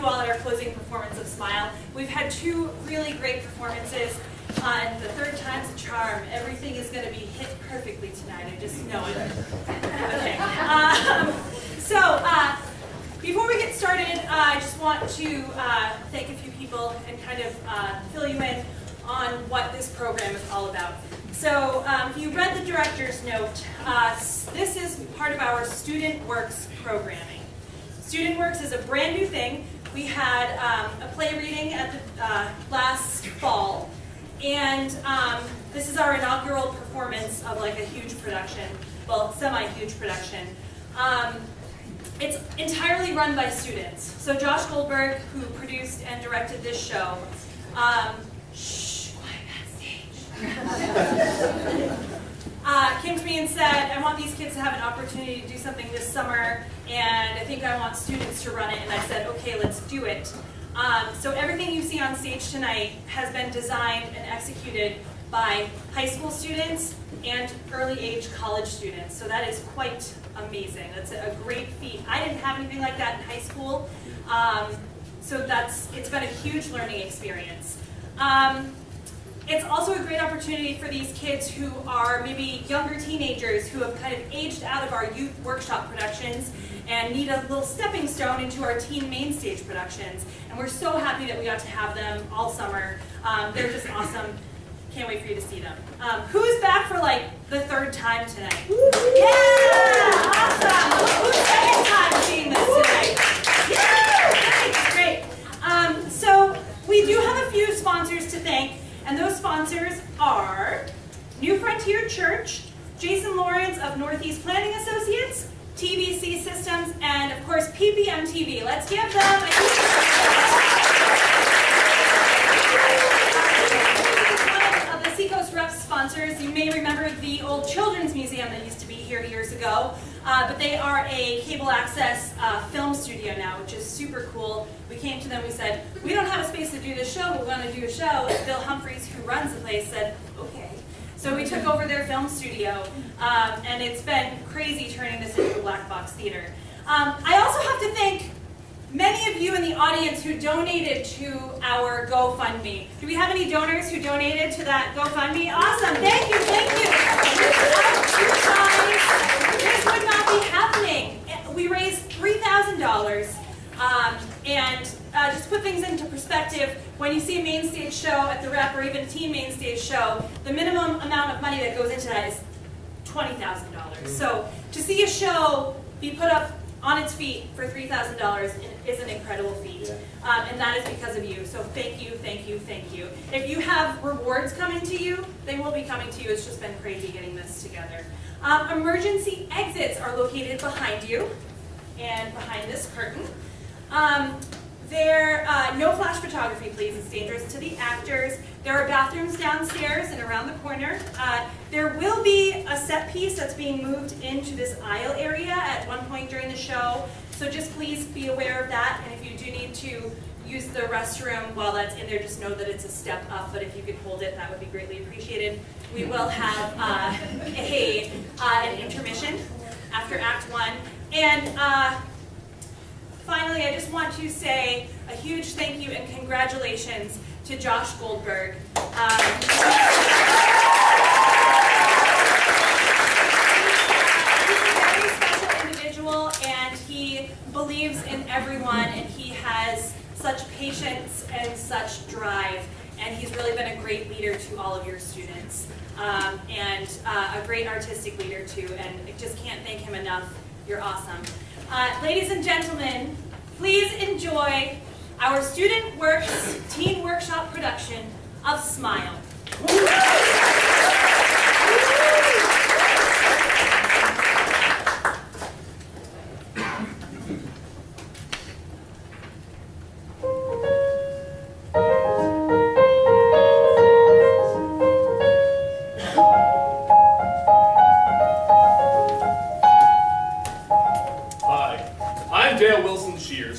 all at our closing performance of Smile. We've had two really great performances. And the third time's a charm. Everything is going to be hit perfectly tonight. I just know it. Okay. Before we get started, I just want to thank a few people and kind of fill you in on what this program is all about. So if you read the director's note, this is part of our Student Works programming. Student Works is a brand new thing. We had a play reading at the last fall. And this is our inaugural performance of like a huge production, well, semi-huge production. It's entirely run by students. So Josh Goldberg, who produced and directed this show, quiet backstage, came to me and said, I want these kids to have an opportunity to do something this summer, and I think I want students to run it. And I said, okay, let's do it. So everything you see on stage tonight has been designed and executed by high school students and early age college students. So that is quite amazing. That's a great feat. I didn't have anything like that in high school. So it's been a huge learning experience. It's also a great opportunity for these kids who are maybe younger teenagers who have kind of aged out of our youth workshop productions and need a little stepping stone into our teen main stage productions. And we're so happy that we got to have them all summer. They're just awesome. Can't wait for you to see them. Who's back for like the third time tonight? Yeah! Awesome! Who's second time seeing this tonight? Yeah! Great. So we do have a few sponsors to thank, and those sponsors are New Frontier Church, Jason Lawrence of Northeast Planning Associates, TVC Systems, and of course PPM TV. Let's give them a huge one of the Seacoast Reps sponsors. You may remember the old Children's Museum that used to be here years ago, but they are a cable access film studio now, which is super cool. We came to them, we said, we don't have a space to do this show, but we want to do a show. And Bill Humphreys, who runs the place, said, okay. So we took over their film studio, and it's been crazy turning this into a black box theater. I also have to thank many of you in the audience who donated to our GoFundMe. Do we have any donors who donated to that GoFundMe? Awesome, thank you, thank you. Without you guys, this would not be happening. We raised $3,000, and just to put things into perspective, when you see a main stage show at the Rep or even a teen main stage show, the minimum amount of money that goes into that is $20,000. So to see a show be put up on its feet for $3,000 is an incredible feat. And that is because of you. So thank you, thank you, thank you. If you have rewards coming to you, they will be coming to you. It's just been crazy getting this together. Emergency exits are located behind you and behind this curtain. No flash photography, please. It's dangerous to the actors. There are bathrooms downstairs and around the corner. There will be a set piece that's being moved into this aisle area at one point during the show. So just please be aware of that. And if you do need to use the restroom while that's in there, just know that it's a step up. But if you could hold it, that would be greatly appreciated. We will have an intermission after Act 1. And finally, I just want to say a huge thank you and congratulations to Josh Goldberg. He's a very special individual, and he believes in everyone, and he has such patience and such drive, and he's really been a great leader to all of your students, and a great artistic leader too, and I just can't thank him enough. You're awesome. Ladies and gentlemen, please enjoy our Student Works Teen Workshop production of Smile.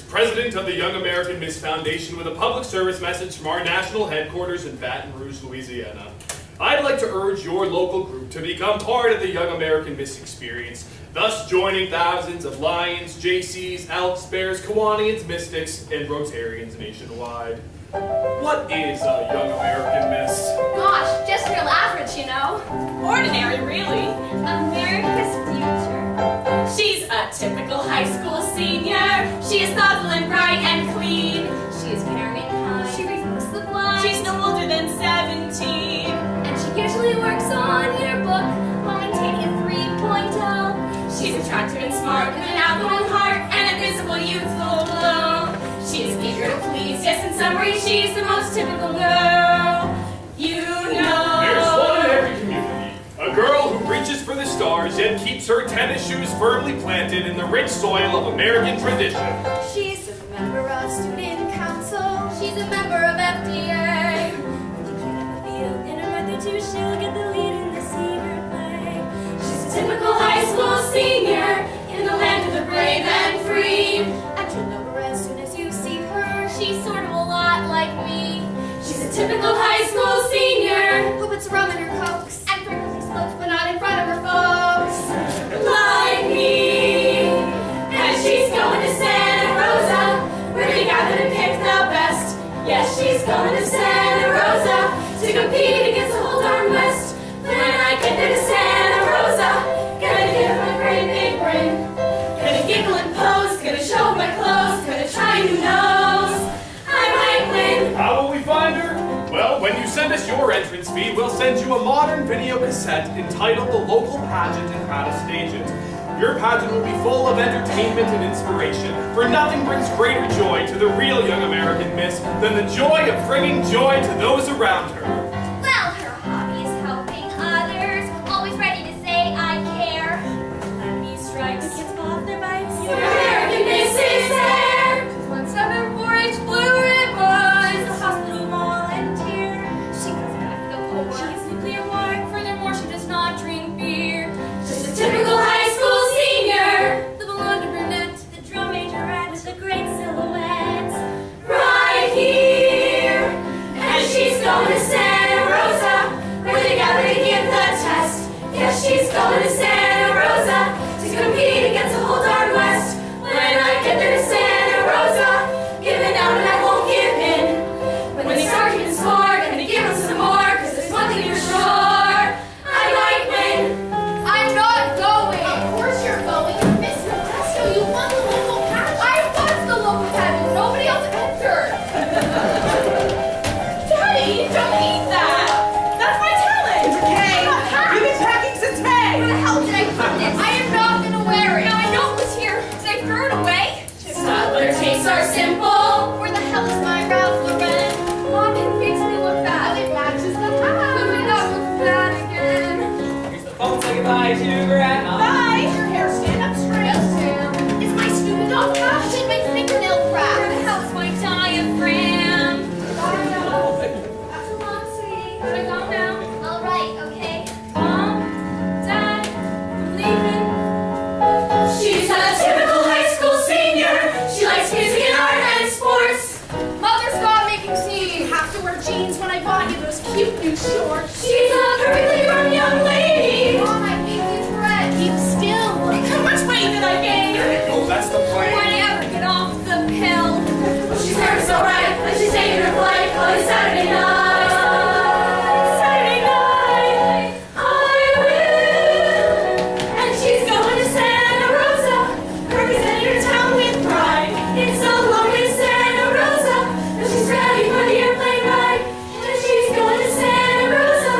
President of the Young American Miss Foundation, with a public service message from our national headquarters in Baton Rouge, Louisiana. I'd like to urge your local group to become part of the Young American Miss experience thus joining thousands of Lions, JCs, Elks, Bears, Kiwanians, Mystics, and Rotarians nationwide. What is a young American miss? Gosh, just real average, you know. Ordinary, really. America's future. She's a typical high school senior. She is thoughtful and bright and clean. She is caring and kind. She reads books the blind. She's no older than 17. And she usually works on yearbook while maintaining a 3.0. She's attractive and smart with an outgoing heart and a visible youthful glow. She's eager to please. Yes, in summary, she's the most typical girl. You know. There's one in every community. A girl who reaches for the stars yet keeps her tennis shoes firmly planted in the rich soil of American tradition. She's a member of student council. She's a member of FDA. When you get in the field, in a month or two, she'll get the lead in the senior play. She's a typical high school senior in the land of the brave and free. And you'll know her as soon as you see her. She's sort of a lot like me. She's a typical high school senior. Who puts rum in her cokes and frequently smokes, but not in front of her folks. Like me. And she's going to Santa Rosa, where they gather to pick the best. Yes, she's going to Santa Rosa to compete against the whole darn West. When I get there to Santa Rosa, gonna give her a great big grin. Gonna giggle and pose, gonna show my clothes, gonna try who knows. I might win. How will we find her? Well, when you send us your entrance fee, we'll send you a modern video cassette entitled The Local Pageant and How to Stage It. Your pageant will be full of entertainment and inspiration, for nothing brings greater joy to the real young American miss than the joy of bringing joy to those around her. Well, her hobby is helping others, always ready to say I care. Enemy strikes. The kids fall off their bikes. Your American miss is there. She's won 7 4-H blue ribbons. She's a hospital volunteer. She goes back the poor. She gets nuclear war. Furthermore, she does not drink beer. She's a typical high school senior. The blonde brunette, the drum majorette with the great silhouettes. Right here. And she's going to Santa Rosa, where they gather to give the test. Yes, she's going to Santa Rosa to compete against the whole darn West. When I get there to Santa Rosa, giving out and I won't give in. When they start keeping score, gonna give them some more, 'cause there's one thing for sure, I might win. I'm not going. Of course you're going. Miss Modesto, you won the local pageant. I was the local pageant. Nobody else entered. Daddy, don't eat that. That's my talent. Hey, you've been packing since May. Where the hell did I put this? I am not gonna wear it. Now I know it was here. Did I throw it away? Sadler tastes are simple. Where the hell is my Ralph Lauren? Mom, it makes me look bad. It matches the But hat. we not look bad again. Here's the phone. Say goodbye to Grandma. Bye. Your hair stand up straight. Yes, Sam. Is my stupid dog crash? Did my fingernail Where crack? the hell is my diaphragm? Bye. So long, sweetie. Should I go now? All right, okay. Mom, Dad, I'm leaving. She's a typical high school senior. She likes music and art and sports. Mother, stop making scenes. You have to wear jeans when I bought you those cute new shorts. She's a perfectly grown young lady. Mom, I gave you bread. Keep still. How much weight did I gain? Oh, that's the When plan. I ever get off the pill. She's nervous, alright, but she's taking her flight on Saturday night. Saturday night, I will. And she's going to Santa Rosa, representing her town with pride. It's so lonely in Santa Rosa, but she's ready for the airplane ride. And she's going to Santa Rosa,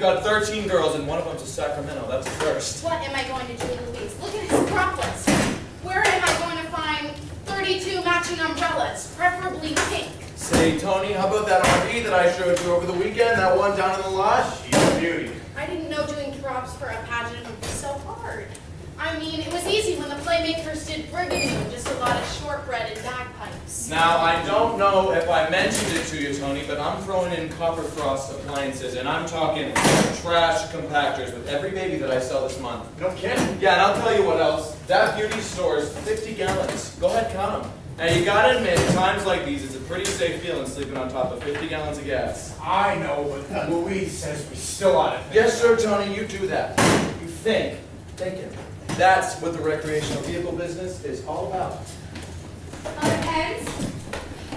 got 13 girls and one of them's a Sacramento. That's a first. What am I going to do, Louise? Look at his crop list. Where am I going to find 32 matching umbrellas, preferably pink? Say, Tony, how about that RV that I showed you over the weekend? That one down in the lodge? She's a beauty. I didn't know doing props for a pageant would be so hard. I mean, it was easy when the playmakers did burgundy and just a lot of shortbread and bagpipes. Now, I don't know if I mentioned it to you, Tony, but I'm throwing in Copper Frost appliances, and I'm talking trash compactors with every baby that I sell this month. No kidding. Yeah, and I'll tell you what else. That beauty stores 50 gallons. Go ahead, count them. And you gotta admit, in times like these, it's a pretty safe feeling sleeping on top of 50 gallons of gas. I know, but Louise says we still ought to think. Yes, sir, Tony, you do that. You think. Thinking. That's what the recreational vehicle business is all about. Other pens?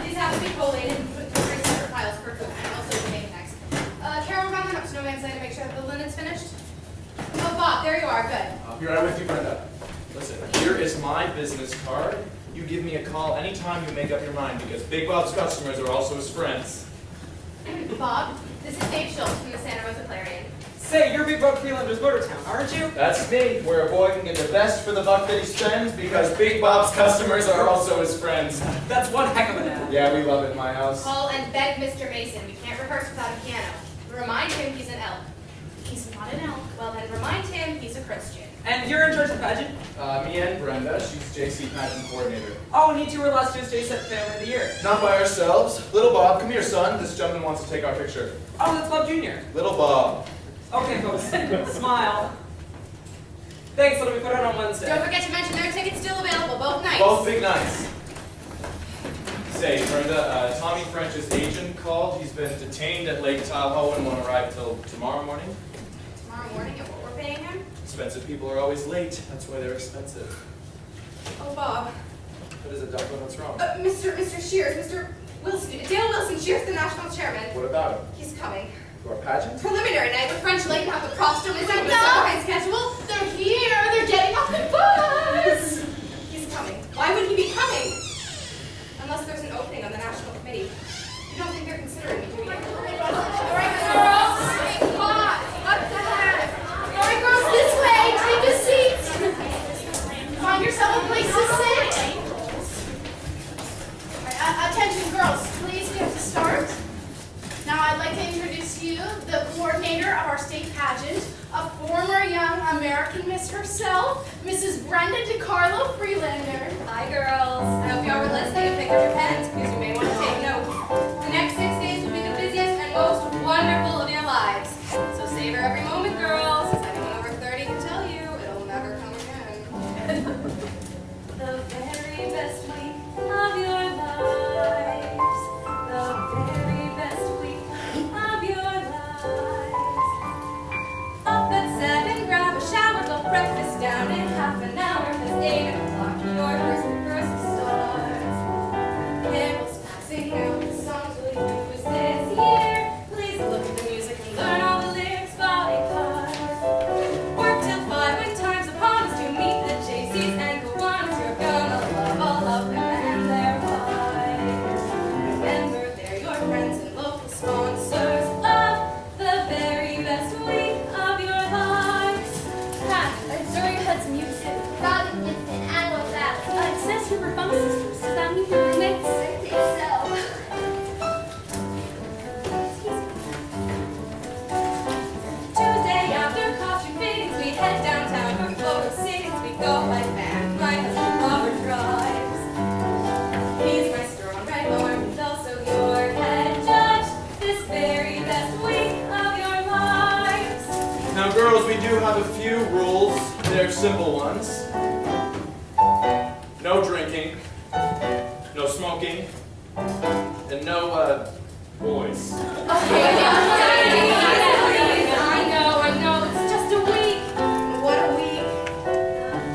These have to be collated and put into 3 separate piles per coat. I'm also paying next. Carol, run that up to No Man's Land to make sure that the linen's finished. Oh, Bob, there you are. Good. I'll be right with you, Brenda. Listen, here is my business card. You give me a call anytime you make up your mind, because Big Bob's customers are also his friends. Bob, this is Dave Schultz from the Santa Rosa Clarion. Say, you're Big Bob Freelander's Motortown, aren't you? That's me, where a boy can get the best for the buck that he spends, because Big Bob's customers are also his friends. That's one heck of an ad. Yeah, we love it in my house. Call and beg Mr. Mason. We can't rehearse without a piano. Remind him he's an elk. He's not an elk. Well, then remind him he's a Christian. And you're in charge of the pageant? Me and Brenda, she's JC pageant coordinator. Oh, and you two were last year's JSET Family of the Year. Not by ourselves. Little Bob, come here, son. This gentleman wants to take our picture. Oh, that's Bob Jr. Little Bob. Okay, folks, smile. Thanks, let me put it on Wednesday. Don't forget to mention there are tickets still available, both nights. Both big nights. Say, Brenda, Tommy French's agent called. He's been detained at Lake Tahoe and won't arrive till tomorrow morning. Tomorrow morning at what we're paying him? Expensive people are always late. That's why they're expensive. Oh, Bob. What is it, Duckman? What's wrong? Mr. Shears, Mr. Wilson, Dale Wilson Shears, the national chairman. What about him? He's coming. To our pageant? Preliminary night with French Lake, not the props don't miss out on the behind schedule. They're here! They're getting off the bus! He's coming. Why would he be coming? Unless there's an opening on the national committee. You don't think they're considering me, do you? All right, girls! Hot! Up the head! All right, girls, this way! Take a seat! Find yourself a place to sit! All right, attention, girls. Please get to start. Now I'd like to introduce you the coordinator of our state pageant, a former young American Miss herself, Mrs. Brenda DiCarlo Freelander. Hi, girls. I hope y'all were listening and picked up your pens because you may want to take notes. The next 6 days will be the busiest and most wonderful of your lives. So savor every moment, girls. As anyone over 30 can tell you, it'll never come again. The very best week of your lives. The very best week of your lives. Up at 7, grab a shower, go breakfast down in half an hour. 'Cause 8 o'clock, your first starts. Carols passing out the songs we'll use this year. Please look at the music and learn all the lyrics by heart. Work till 5 when time's upon us to meet the JCs and go on as you're gonna love all of them and their wives. Remember, they're your friends and local sponsors of the very best week of your lives. During Hud's music, Robin Gibson, and what's that? It says you were bum sisters. Does that mean you're roommates? I think so. Tuesday after costume fittings, we head downtown for photo sittings. We go by van. My husband Robert drives. He's my strong right arm. He's also your head judge. This very best week of your lives. Now, girls, we do have a few rules. They're simple ones. No drinking, no smoking, and no, boys. I know, it's just a week. What a week. The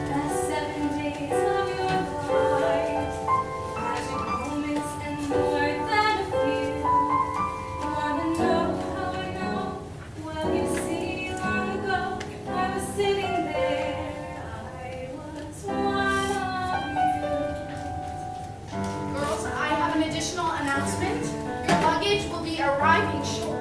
best 7 days of your lives. Magic moments and more than a few. You wanna know how I know? Well, you see, long ago, I was sitting there. I was one of you. Girls, I have an additional announcement. Your luggage will be arriving shortly.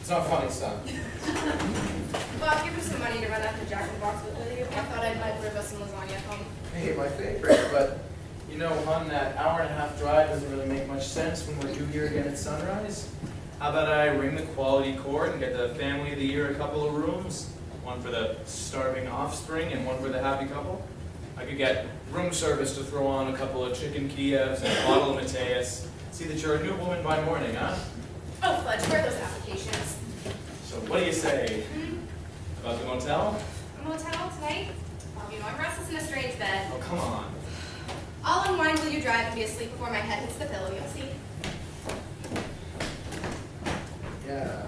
It's not funny, son. Bob, give her some money to run out to Jack in the Box with you. I thought I might whip us some lasagna at home. Hey, my favorite, but you know, hon, that hour-and-a-half drive doesn't really make much sense when we're due here again at sunrise. How about I ring the quality chord and get the family of the year a couple of rooms? One for the starving offspring and one for the happy couple. I could get room service to throw on a couple of chicken Kievs and a bottle of Mateus. See that you're a new woman by morning, huh? Oh, fudge, where are those applications? So what do you say? About the motel? A motel tonight? Bob, you know I'm restless in a strange bed. Oh, come on. I'll unwind while you drive and be asleep before my head hits the pillow, you'll see. Yeah.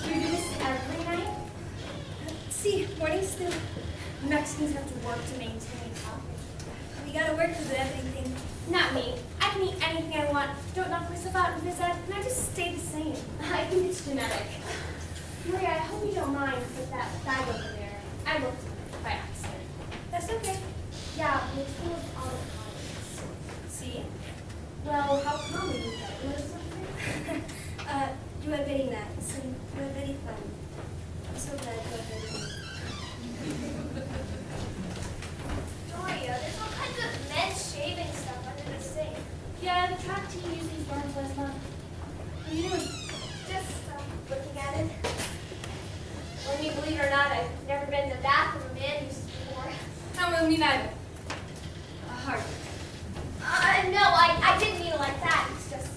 You do this every night? See, morning still. Mexicans have to work to maintain profit. We gotta work to do everything. Not me. I can eat anything I want. Don't knock myself out and visit, and I just stay the same. I think it's genetic. Maria, I hope you don't mind with that bag over there. I looked by accident. That's okay. Yeah, but it's full of avocados. See? Well, how common is that? You know something? You are very nice and you are very funny. I'm so glad you are very nice. Doria, there's all kinds of men's shaving stuff under the sink. Yeah, the track team used these barns last month. What are you doing? Just looking at it. Well, you believe it or not, I've never been in the bathroom a man used before. Me neither. Hard. No, I didn't mean it like that. It's just,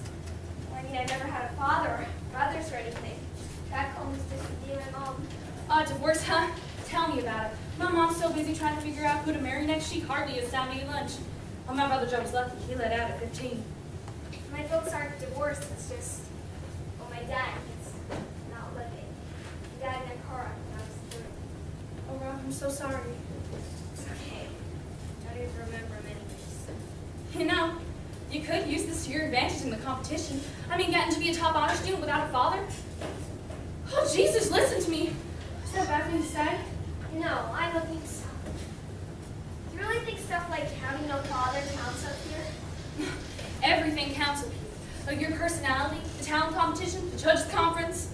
I mean, I've never had a father or brothers or anything. Back home was just with you and Mom. Divorce, huh? Tell me about it. My mom's so busy trying to figure out who to marry next, she hardly is down to eat lunch. Well, my brother Joe was lucky. He let out at 15. My folks aren't divorced. It's just, well, my dad, he's not living. He died in a car wreck when I was 3. Oh, Rob, I'm so sorry. It's okay. Don't even remember him anyways. You know, you could use this to your advantage in the competition. I mean, getting to be a top honor student without a father. Oh, Jesus, listen to me. Is that a bad thing to say? No, I don't think so. Do you really think stuff like having no father counts up here? Everything counts up here. Your personality, the talent competition, the judges conference.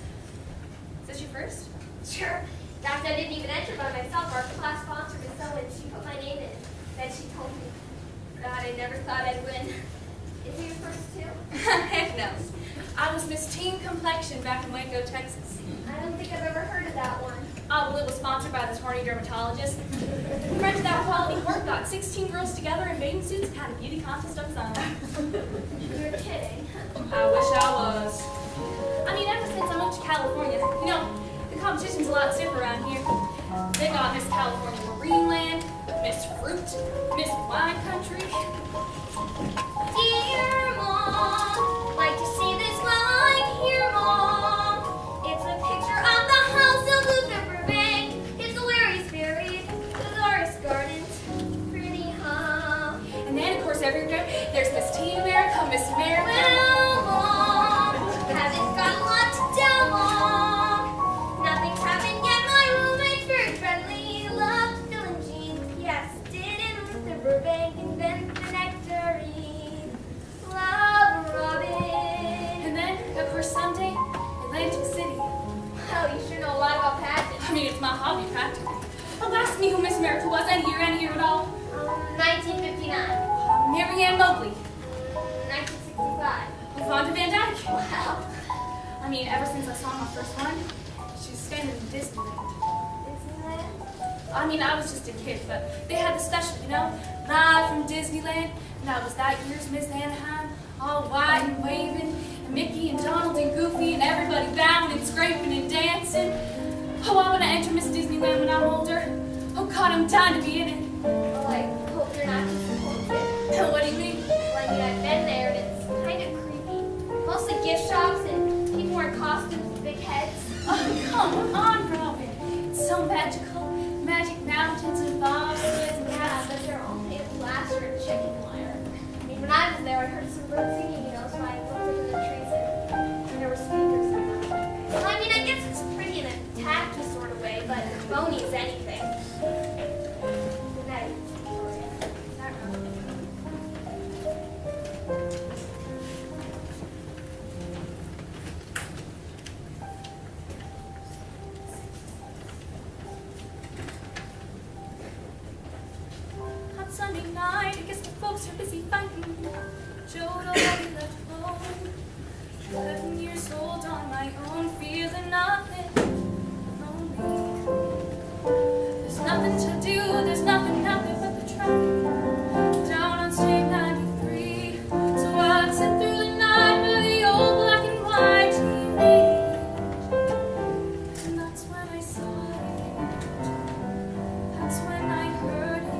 Is this your first? Sure. In fact, I didn't even enter by myself. Our class sponsored me so and she put my name in. Then she told me, God, I never thought I'd win. Is it your first too? Heck no. I was Miss Teen Complexion back in Waco, Texas. I don't think I've ever heard of that one. Well, it was sponsored by this horny dermatologist. We rented out quality work, got 16 girls together in bathing suits, and had a beauty contest of its own. You're kidding. I wish I was. I mean, ever since I moved to California, you know, the competition's a lot stiffer around here. They got Miss California Marineland, Miss Fruit, Miss Wine Country. Dear Mom, like to see this line here, Mom. It's a picture of the house of Luther Burbank. It's where he's buried. Dolores Gardens. Pretty, huh? And then, of course, every year, there's Miss Teen America, Miss America. Well, Mom, haven't got a lot to tell, Mom. Nothing's happened yet. My roommate's very friendly. Loves filling jeans. Yes, didn't Luther Burbank invent the nectarine? Love Robin. And then, of course, someday, Atlantic City. Wow, you sure know a lot about pageants. I mean, it's my hobby, practically. Oh, ask me who Miss America was any year at all. 1959. Mary Ann Mobley. 1965. Fonda Van Dyke. Wow. I mean, ever since I saw my first one, she was standing in Disneyland. Disneyland? I mean, I was just a kid, but they had the special, you know, live from Disneyland. And that was that year's Miss Anaheim, all white and waving, and Mickey and Donald and Goofy and everybody bowing and scraping and dancing. Oh, I want to enter Miss Disneyland when I'm older. Oh God, I'm dying to be in it. Well, I hope you're not just a little kid. What do you mean? Well, I mean, I've been there, and it's kind of creepy. Mostly gift shops and people wearing I heard some birds singing, so I looked into the trees and there were speakers in them. Well, I mean, I guess it's pretty in a tacky sort of way, but phony as anything. Good night, Victoria. Is that right? On Sunday night, I guess the folks are busy fighting. Joe'd already left home. 11 years old on my own, feeling nothing. Lonely. There's nothing to do, there's nothing out there but the traffic. Down on State 93. So I'd sit through the night with the old black and white TV. And that's when I saw it. That's when I heard it.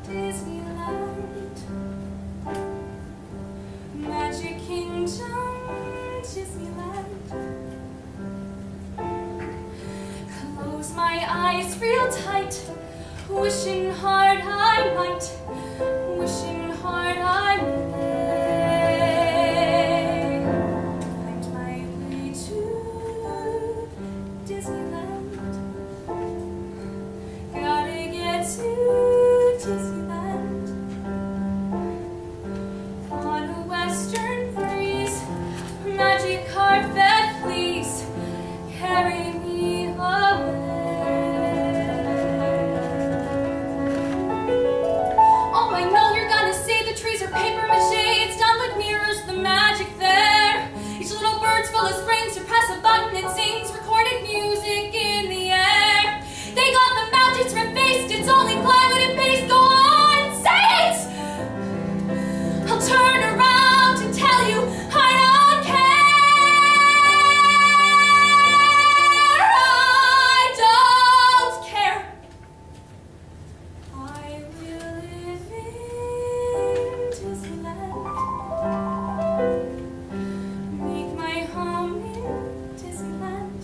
Disneyland, Magic Kingdom, Disneyland. Close my eyes real tight, wishing hard I might, wishing hard I may find my way to Disneyland. Gotta get to Disneyland on a western breeze. Magic carpet, please carry me away. Oh, I know you're gonna say the trees are paper mache. It's done with mirrors, the magic there. Each little bird's full of springs. You press a button, it sings recorded music in the air. They got the mountains refaced. It's only plywood and paste. Go on, say it! I'll turn around and tell you I don't care. I don't care. I will live in Disneyland. Make my home in Disneyland.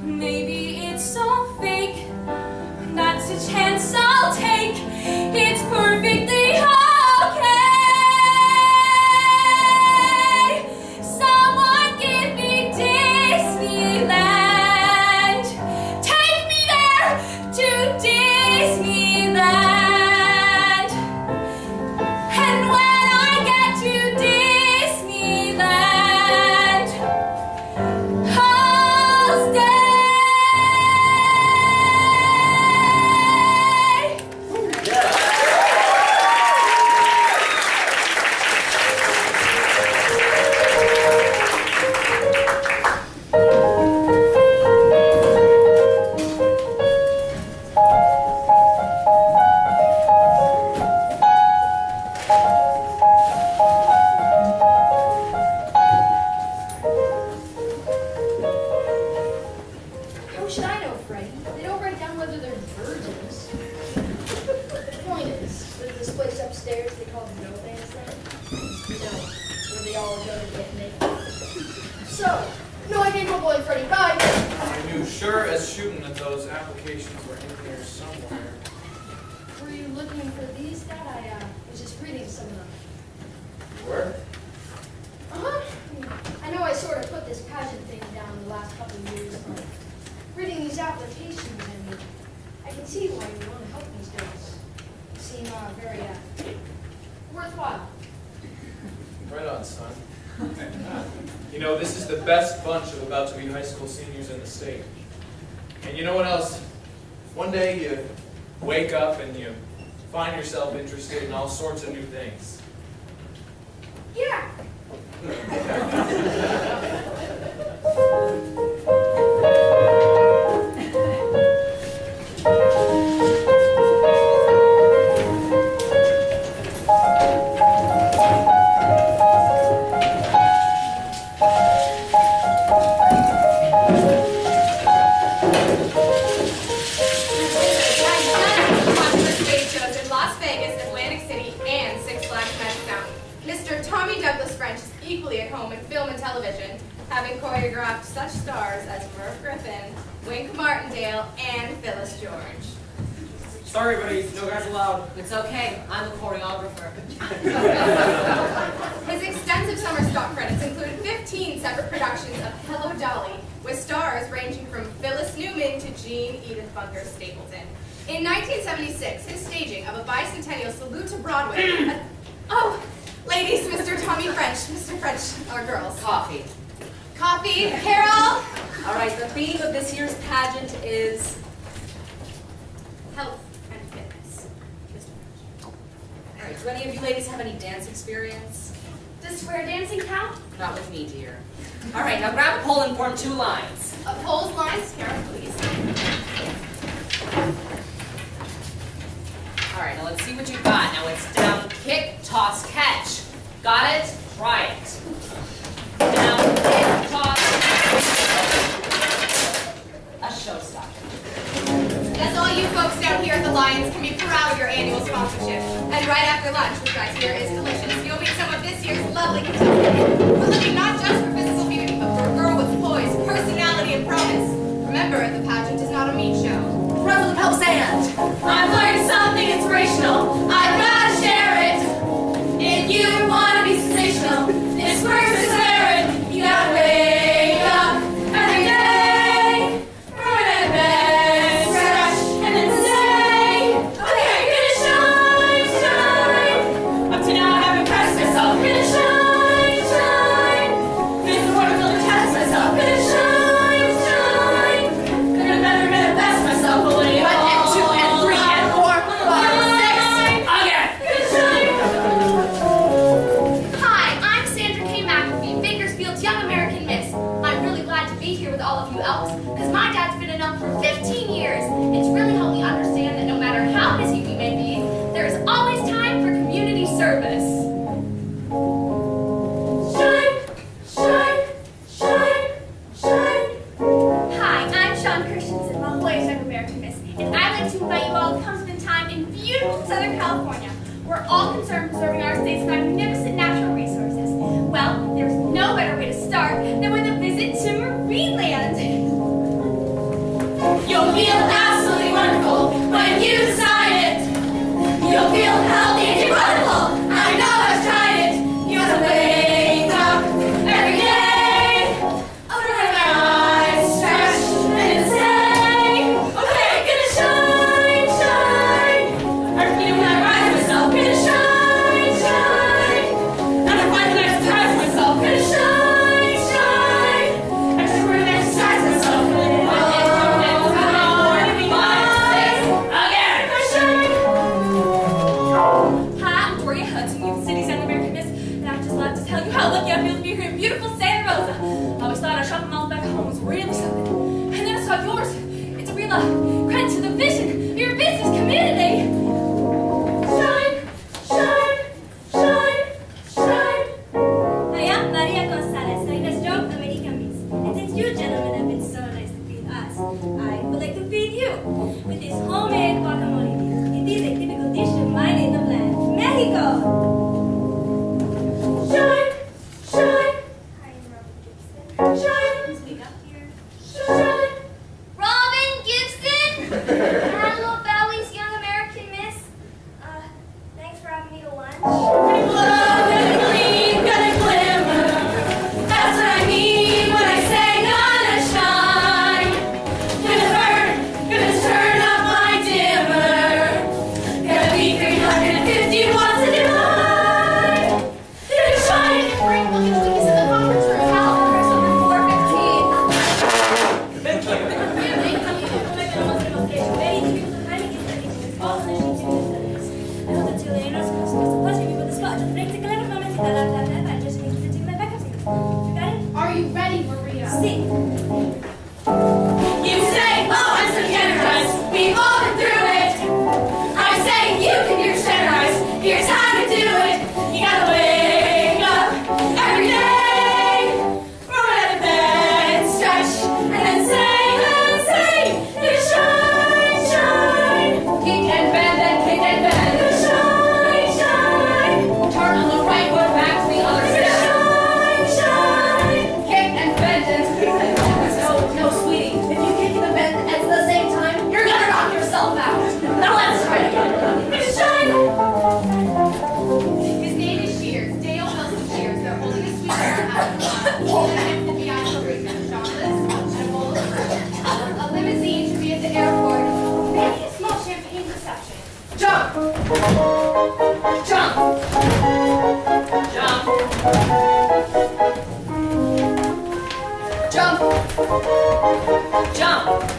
Maybe it's so fake. That's a chance I'll take. It's perfectly okay. Someone give me Disneyland. Take me there to Disneyland. And when I get to Disneyland, I'll stay. How should I know, Freddie? They don't write down whether they're virgins. The point is, there's this place upstairs they call the No Man's Land. Where they all go to get naked. So, no idea what boy, Freddie. Bye! I knew sure as shooting that those applications were in here somewhere. Were you looking for these, Dad? I was just reading some of them. Where? Uh-huh. I know I sort of put this pageant thing down the last couple of years, but reading these applications, and I can see why you want to help these girls. They seem very worthwhile. Right on, son. You know, this is the best bunch of about-to-be high school seniors in the state. And you know what else? One day you wake up and you find yourself interested in all sorts of new things. Yeah. Stage shows in Las Vegas, Atlantic French is equally at home in film and television, having choreographed such stars as Merv Griffin, Wink Martindale, and Phyllis George. Sorry, buddy. No guys allowed. It's okay. I'm the choreographer. His extensive summer stock credits included 15 separate productions of Hello Dolly, with stars ranging from Phyllis Newman to Jean Edith Bunker Stapleton. In 1976, his staging of a bicentennial salute to Broadway. Oh, ladies, Mr. Tommy French, Mr. French, our girls. Coffee. Coffee, Carol. All right, the theme of this year's pageant is Health and fitness. all right, do any of you ladies have any dance experience? Does square dancing count? Not with me, dear. All right, now grab a pole and form 2 lines. Poles, lines, Carol, please. All right, now let's see what you've got. Now it's down, kick, toss, catch. Got it? Try it. Down, kick, toss. A showstopper. As all you folks down here at the Lions can be proud of your annual sponsorship. And right after lunch, which I hear is delicious, you'll meet some of this year's lovely contestants. We're looking not just for physical beauty, but for a girl with poise, personality, and promise. Remember, the pageant is not a meat show. Run help sand. I've learned something inspirational. I've got to share it. If you want to be sensational, this works is wearing. You gotta wake up every day, right at bed, stretch, and then say, okay, I'm gonna shine, shine. Up to now, I haven't impressed myself. Gonna shine, shine. This is wonderful to test myself. Gonna shine, shine. Gonna better manifest myself a little. 1 and 2 and 3 and 4, 5, 6. Again. Gonna shine. Hi, I'm Sandra K. McAfee, Bakersfield's Young American Miss. I'm really glad to be here with all of you elks, because my dad's been an elk for 15 years. It's really helped me understand that no matter how busy we may be, there is always time for community service. Shine, shine, shine, shine. Hi, I'm Sean Christensen, La Jolla's Young American Miss, and I'd like to invite you all to come spend time in beautiful Southern California. We're all concerned preserving our state's magnificent natural resources. Well, there's no better way to start than with a visit to Marineland. You'll feel absolutely wonderful when you decide it. You'll feel healthy and wonderful. I know I've tried it. You gotta wake up every day. Open your eyes, stretch, and say, okay, gonna shine, shine. Or you know when I rise myself, gonna shine, shine. Jump! Jump! Jump! Jump!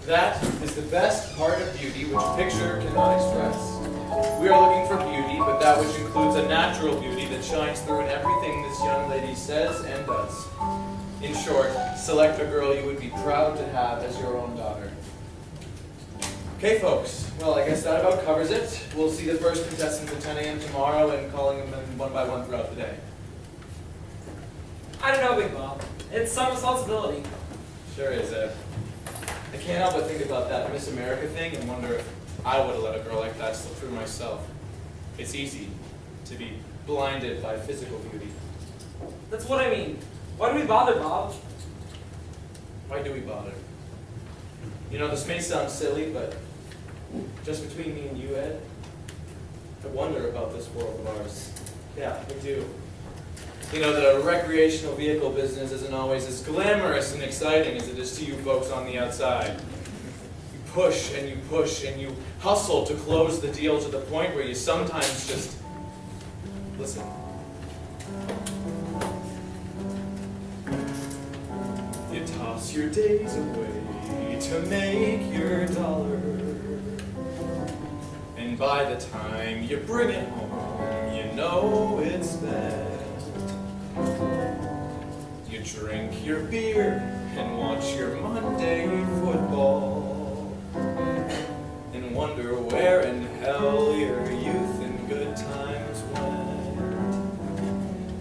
That is the best part of beauty which picture cannot express. We are looking for beauty, but that which includes a natural beauty that shines through in everything this young lady says and does. In short, select a girl you would be proud to have as your own daughter. Okay, folks. Well, I guess that about covers it. We'll see the first contestants at 10 a.m. tomorrow and calling them in one by one throughout the day. I don't know, Big Bob. It's some responsibility. Sure is, Ed. I can't help but think about that Miss America thing and wonder if I would have let a girl like that slip through myself. It's easy to be blinded by physical beauty. That's what I mean. Why do we bother, Bob? Why do we bother? You know, this may sound silly, but just between me and you, Ed, I wonder about this world of ours. Yeah, I do. You know, the recreational vehicle business isn't always as glamorous and exciting as it is to you folks on the outside. You push and you hustle to close the deal to the point where you sometimes just listen. You toss your days away to make your dollar, and by the time you bring it home, you know it's spent. You drink your beer and watch your Monday football, and wonder where in hell your youth and good times went.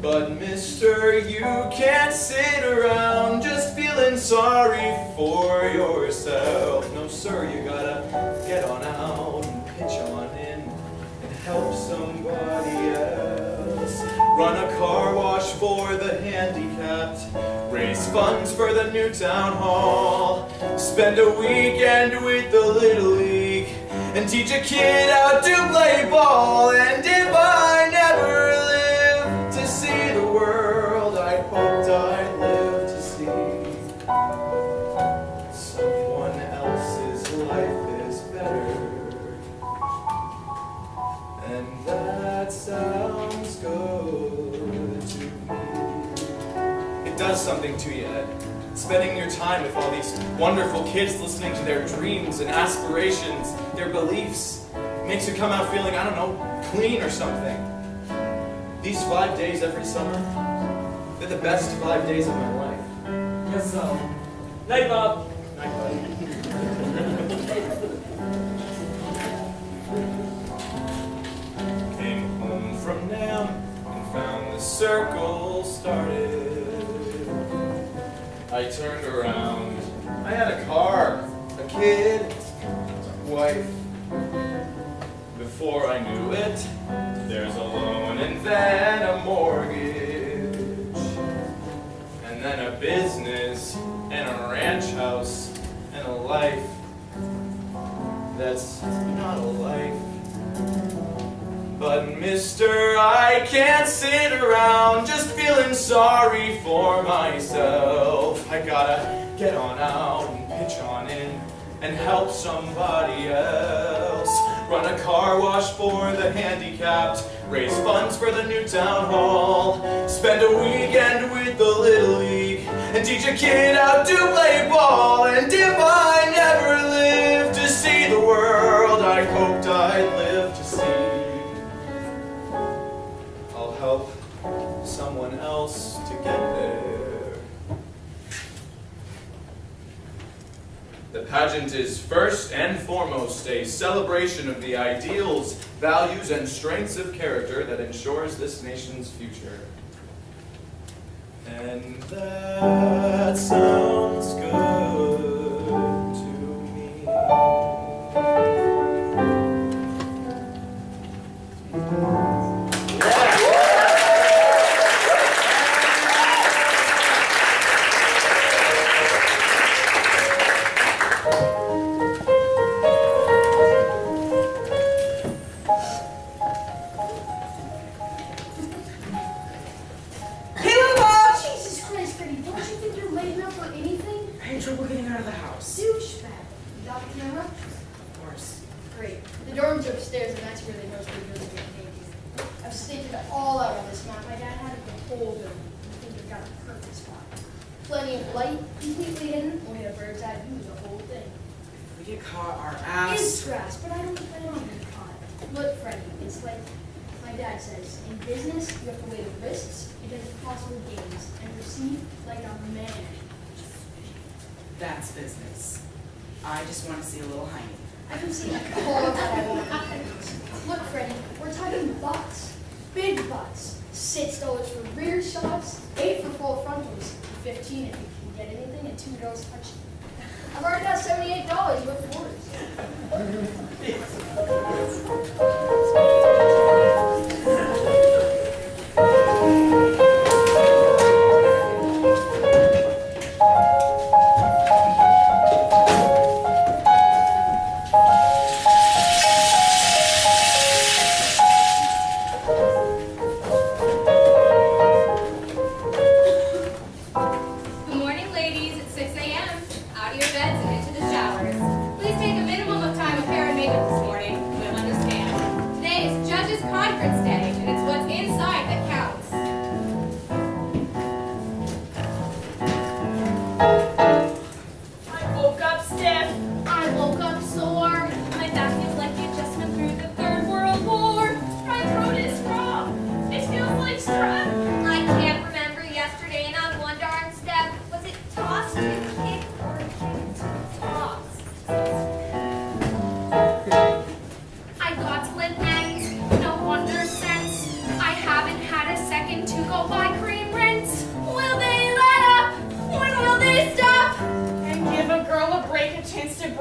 But mister, you can't sit around just feeling sorry for yourself. No sir, you gotta get on out and pitch on in and help somebody else. Run a car wash for the handicapped, raise funds for the new town hall, spend a weekend with the Little League, and teach a kid how to play ball. And if I never live to see the world I hoped I'd live to see, someone else's life is better, and that sounds good to me. It does something to you, Ed. Spending your time with all these wonderful kids, listening to their dreams and aspirations, their beliefs, makes you come out feeling, I don't know, clean or something. These 5 days every summer, they're the best 5 days of my life. Guess so. Night, Bob. Night, buddy. Came home from Nam and found the circle started. I turned around. I had a car, a kid, a wife. Before I knew it, there's a loan and then a mortgage, and then a business and a ranch house and a life that's not a life. But mister, I can't sit around just feeling sorry for myself. I gotta get on out and pitch on in and help somebody else. Run a car wash for the handicapped, raise funds for the new town hall, spend a weekend with the Little League, and teach a kid how to play ball. And if I never live to see the world I hoped I'd live to see, I'll help someone else to get there. The pageant is first and foremost a celebration of the ideals, values, and strengths of character that ensures this nation's future. And that sounds good to me. Jesus Christ, Freddie, don't you think you're late enough for anything? I had trouble getting out of the house. Douchebag. Dr. Camera? Of course. Great. The dorms are upstairs, and that's where they host their really good babies. I've staked it all out on this map. My dad had it the whole building. I think we've got a perfect spot. Plenty of light, completely hidden, only a bird's eye view of the whole thing. We get caught our ass. It's grass, but I don't plan on being caught. Look, Freddie, it's like my dad says, in business, you have to weigh the risks against possible gains and proceed like a man. That's business. I just want to see a little hiney. I can see all of what I want. Look, Freddie, we're talking butts. Big butts. $6 for rear shots, $8 for full frontals, $15 if you can get anything, and $2 touching. I've already got $78 with quarters.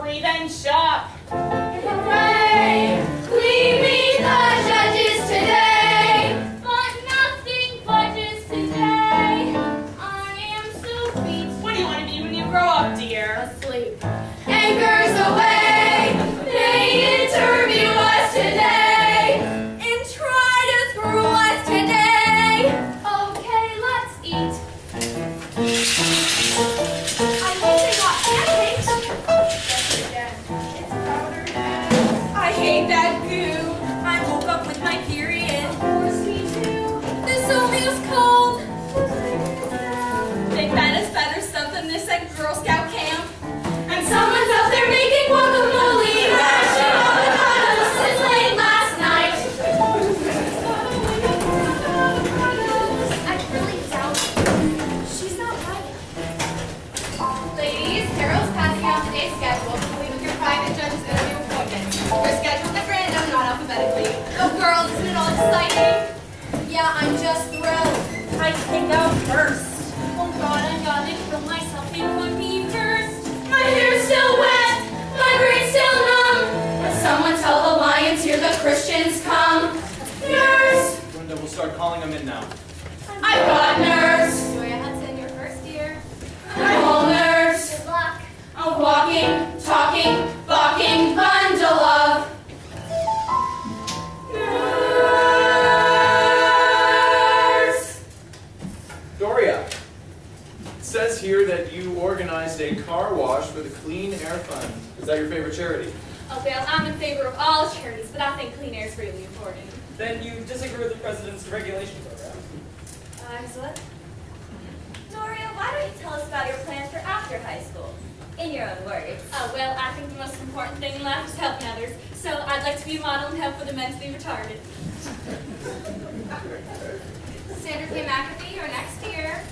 breathe and shop. Hooray! We meet the judges today, but nothing budges today. I am so beat. What do you want to be when you grow up, dear? Asleep. Anchors away. They interview us today and try to screw us today. Okay, let's eat. I think they got pancakes. Yes, again. It's powdered. I hate that goo. I woke up with my period. Of course we do. This oatmeal's cold. Big Ben is better stuff than this at Girl Scout camp. And someone's out there making guacamole, mashing avocados since late last night. I really doubt she's not right. Ladies, Carol's passing out today's schedule, complete with your private judge's interview appointment. We're scheduled at random, not alphabetically. Oh, girls, isn't it all exciting? Yeah, I'm just thrilled. I take out first. Oh God, I gotta kill myself. It could be first. My hair's still wet, my brain's still numb. But someone tell the lions here the Christians come. Nurse, Brenda, we'll start calling them in now. I've got nerves. Joya Hudson, your first year. I'm all nerves. Good luck. A walking, talking, balking bundle of nerves. Doria, it says here that you organized a car wash for the Clean Air Fund. Is that your favorite charity? Oh, well, I'm in favor of all charities, but I think clean air is really important. Then you disagree with the president's deregulation program. What? Doria, why don't you tell us about your plans for after high school? In your own words. Oh, well, I think the most important thing in life is helping others, so I'd like to be a model and help with the mentally retarded. Sandra K. McAfee, your next year.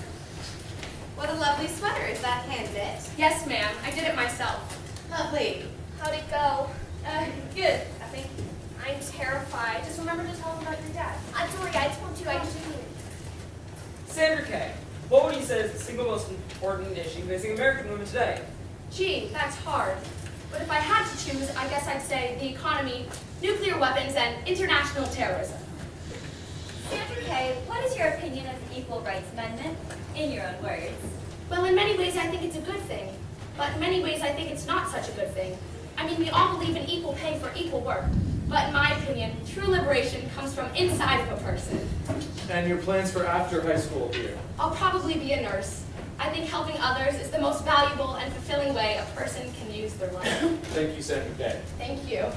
What a lovely sweater. Is that handknit? Yes, ma'am, I did it myself. Lovely. How'd it go? Good, I think. I'm terrified. Just remember to tell them about your dad. Doria, I told you I didn't mean it. Sandra Kay, what would you say is the single most important issue facing American women today? Gee, that's hard. But if I had to choose, I guess I'd say the economy, nuclear weapons, and international terrorism. Sandra Kay, what is your opinion of the Equal Rights Amendment? In your own words. Well, in many ways, I think it's a good thing. But in many ways, I think it's not such a good thing. I mean, we all believe in equal pay for equal work. But in my opinion, true liberation comes from inside of a person. And your plans for after high school here? I'll probably be a nurse. I think helping others is the most valuable and fulfilling way a person can use their life. Thank you, Sandra Kay. Thank you.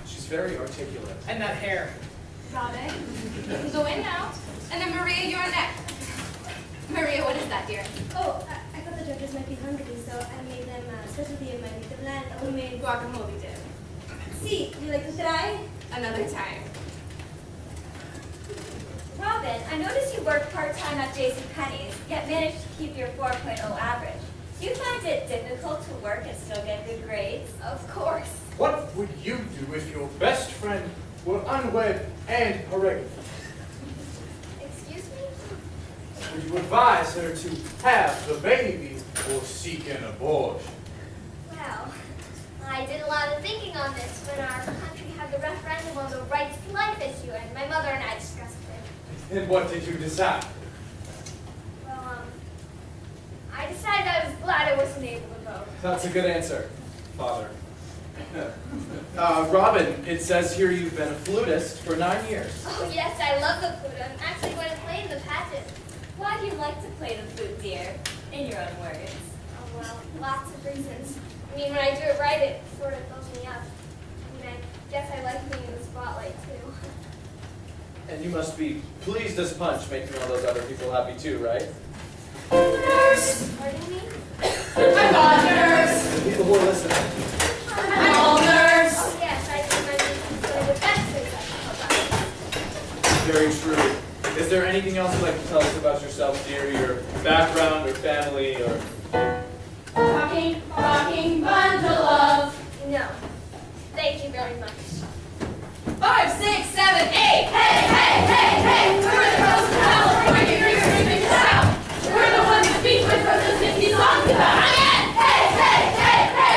She's very articulate. And that hair. Robin, you can go in now. And then Maria, you're next. Maria, what is that, dear? Oh, I thought the judges might be hungry, so I made them specialty in my native land, a homemade Guacamole dip. See, you like to try? Another time. Robin, I noticed you work part-time at JCPenney's, yet managed to keep your 4.0 average. Do you find it difficult to work and still get good grades? Of course. What would you do if your best friend were unwed and pregnant? Excuse me? Would you advise her to have the baby or seek an abortion? Well, I did a lot of thinking on this when our country had the referendum on the rights to life issue, and my mother and I discussed it. And what did you decide? Well, I decided I was glad I wasn't able to vote. That's a good answer, Father. Robin, it says here you've been a flutist for 9 years. Oh, yes, I love the flute. I'm actually going to play in the pageant. Why do you like to play the flute, dear? In your own words. Oh, well, lots of reasons. I mean, when I do it right, it sort of fills me up. I mean, I guess I like being in the spotlight, too. And you must be pleased as punch making all those other people happy too, right? Nurse! Pardon me? I'm all nerves. People who are listening. I'm all nerves. Oh, yes, I think my reasons are the best things I can Very true. Is there anything else you'd like to tell us about yourself, dear? Your background or family or... Rocking, bundle of. No. Thank you very much. 5, 6, 7, 8. Hey, hey, hey, hey. We're the girls from California. You're screaming this out. We're the ones that speak with us and sing these songs about. Again. Hey, hey, hey, hey.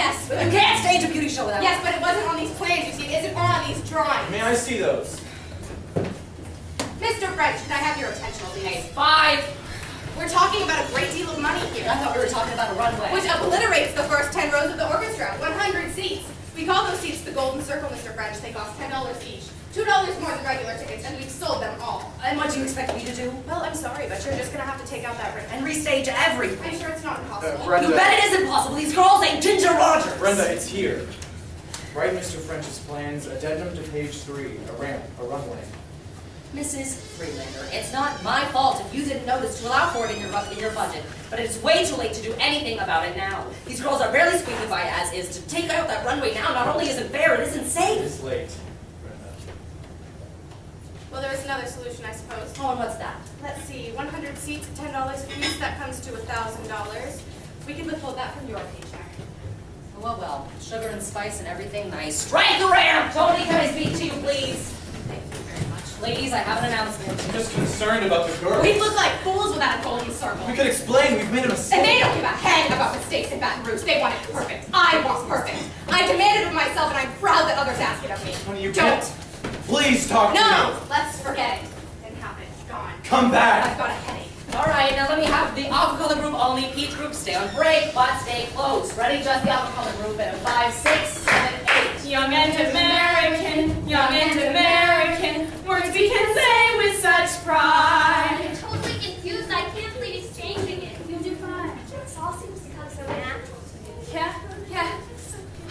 Yes, But you can't stage a beauty show without yes, but it wasn't on these plans, you see. It isn't on these drawings. May I see those? Mr. French, can I have your attention, please? 5. We're talking about a great deal of money here. I thought we were talking about a runway. Which obliterates the first 10 rows of the orchestra. 100 seats. We call those seats the Golden Circle, Mr. French. They cost $10 each. $2 more than regular tickets, and we've sold them all. And what do you expect me to do? Well, I'm sorry, but you're just gonna have to take out that ribbon. And restage everything. I'm sure it's not impossible. Brenda. You bet it is impossible. These girls ain't Ginger Rogers. Brenda, it's here. Write Mr. French's plans, addendum to page 3, a ramp, a runway. Mrs. Freelander, it's not my fault if you didn't notice to allow for it in your budget, but it's way too late to do anything about it now. These girls are barely squeaking by as is. To take out that runway now not only isn't fair, it isn't safe. It's late, Brenda. Well, there is another solution, I suppose. Oh, and what's that? Let's see, 100 seats at $10 a piece, that comes to $1,000. We can withhold that from your paycheck. Well, sugar and spice and everything nice. Strike the ramp! Tony, can I speak to you, please? Thank you very much. Ladies, I have an announcement. I'm just concerned about the girls. We look like fools without a golden circle. We could explain, we've made a mistake. And they don't give a hang about mistakes in Baton Rouge. They want it perfect. I want perfect. I demand it of myself, and I'm proud that others ask it of me. Tony, you Don't. can't. Please talk to No, me. let's forget it. Didn't happen. It's gone. Come back. I've got a headache. All right, now let me have the Alpha Color Group only. Peach Group, stay on break, but stay close. Ready? Just the Alpha Color Group in 5, 6, 7, 8. Young and American, young and American, words we can say with such pride. I'm totally confused. I can't believe he's changing it. You'll do fine. It all seems to come so natural to me. Yeah.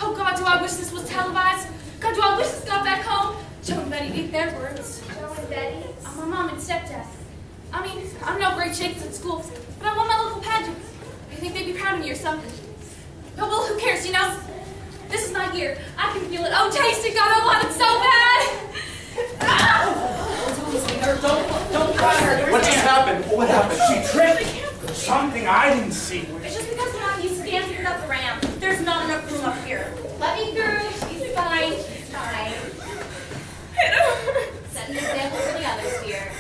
Oh God, do I wish this was televised? God, do I wish this got back home? Joe and Betty eat their words. Joe and Betty. My mom and stepdad. I mean, I'm no great shakes at school, but I won my local pageant. I think they'd be proud of me or something. Oh, well, who cares, you know? This is my year. I can feel it. Oh, taste it, God, I want it so bad. Don't cry her. What just happened? What happened? She tripped. Something I didn't see. It's just because we're not used to dancing up the ramp. There's not enough room up here. Let me through. She's fine. She's fine. Set an example for the others here.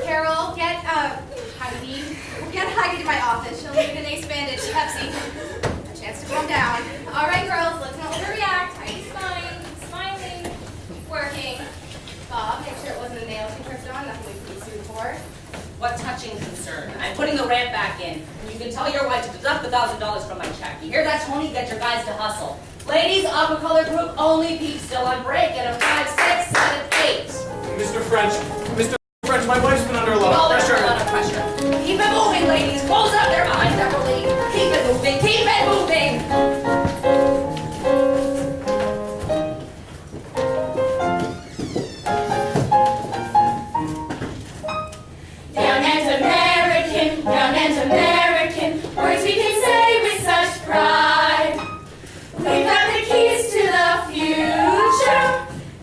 Carol, get Heidi. Get Heidi to my office. She'll need an ace bandage, Pepsi. A chance to calm down. All right, girls, let's not overreact. Heidi's fine. Smiling. Keep working. Bob, make sure it wasn't a nail she tripped on. Nothing we can be sued for. What touching concern. I'm putting the ramp back in. And you can tell your wife to deduct the $1,000 from my check. You hear that, Tony? Get your guys to hustle. Ladies, Aqua Color Group only. Peach still on break. Get a 5, 6, 7, 8. Mr. French, my wife's been under a lot of Under pressure. a lot of pressure. Keep it moving, ladies. Close up their eyes, Beverly. Keep it moving. Keep it moving. Young and American, words we can say with such pride. We've got the keys to the future,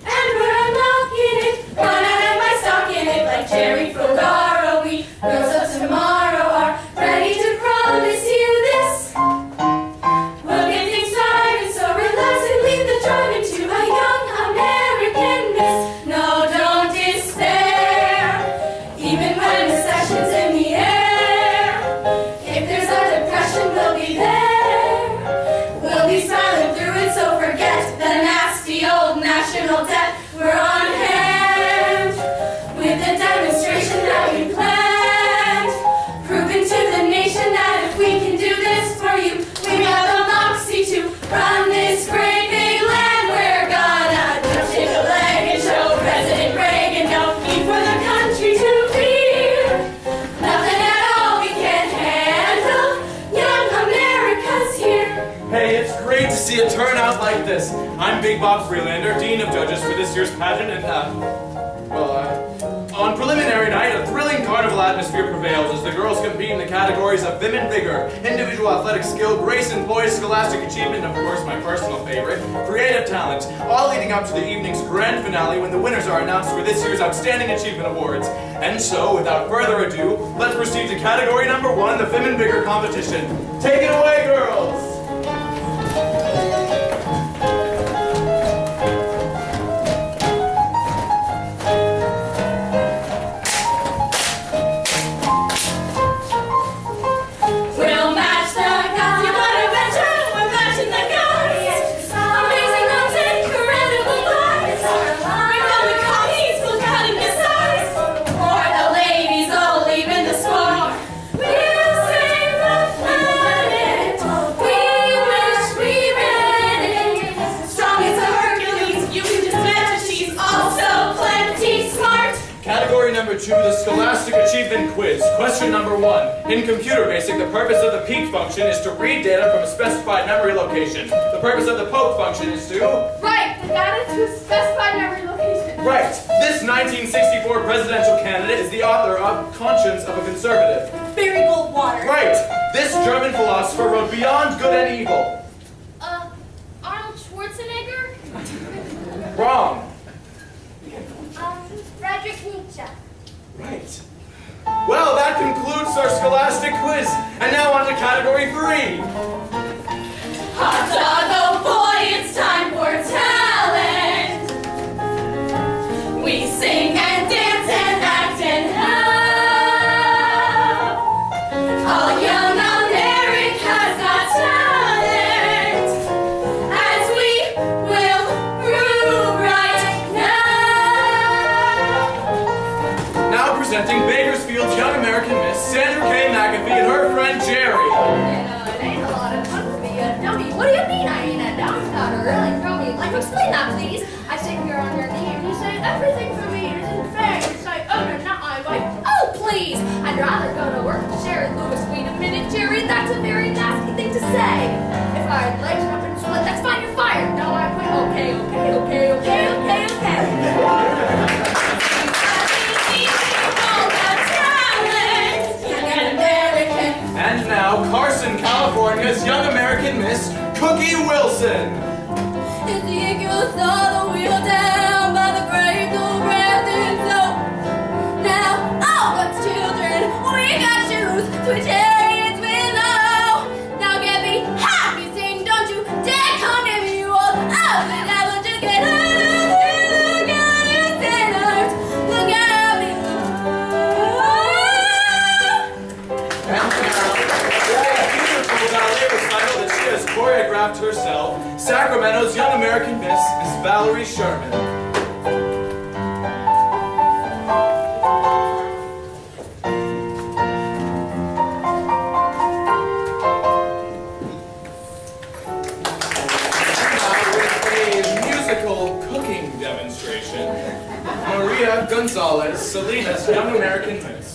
and we're unlocking it. Run out of my stock in it like Jerry Ferraro. We girls of tomorrow are ready to promise you this. We'll get things started, so relax and leave the drive into a young American miss. No, don't despair, even when recession's in the air. If there's a depression, we'll be there. We'll be smiling through it, so forget the nasty old national debt. We're on hand with the demonstration that we planned, proving to the nation that if we can do this for you, we got the moxie to run this great big land. We're gonna jump, shake a leg, and show President Reagan no need for the country to fear. Nothing at all we can't handle. Young America's here. Hey, it's great to see a turnout like this. I'm Big Bob Freelander, Dean of Judges for this year's pageant, and on preliminary night, a thrilling carnival atmosphere prevails as the girls compete in the categories of vim and vigor, individual athletic skill, grace and poise, scholastic achievement, and of course my personal favorite, creative talent, all leading up to the evening's grand finale when the winners are announced for this year's Outstanding Achievement Awards. And so, without further ado, let's proceed to category number 1, the vim and vigor competition. Take it away, girls! We'll match the guns. You better bet you we're matching the guns. Question number 1. In Computer Basic, the purpose of the peek function is to read data from a specified memory location. The purpose of the poke function is to... Right, the data to a specified memory location. Right. This 1964 presidential candidate is the author of Conscience of a Conservative. Barry Goldwater. Right. This German philosopher wrote Beyond Good and Evil. Arnold Schwarzenegger? Wrong. Friedrich Nietzsche. Right. Well, that concludes our scholastic quiz. And now on to category 3. Hot dog, oh boy, it's time for talent. We sing and dance and act and have. All young America's got talent, as we will prove right now. Now presenting Bakersfield's Young American Miss, Sandra K. McAfee and her friend Jerry. It ain't a lot of fun to be a dummy. What do you mean I ain't a dummy? Not a really dummy. Like, explain that, please. I sit here on your knee and you say everything for me isn't fair. You say, oh, no, not my wife. Oh, please. I'd rather go to work with Sherry Lewis. Wait a minute, Jerry. That's a very nasty thing to say. If our legs up and split, that's fine. You're fired. No, I quit. Okay. And now Carson, California's Young American Miss, Cookie Wilson. Ezekiel saw the wheel down by the grave to Brandon. So now all God's children, we got shoes to chariots below. Now get me happy, sing, don't you dare come near me, you old ugly devil. Just get out of here, look at you sinners, look at me. Beautiful ballet recital that she has choreographed herself, Sacramento's Young American Miss is Valerie Sherman. Now with a musical cooking demonstration, Maria Gonzalez, Salinas Young American Miss.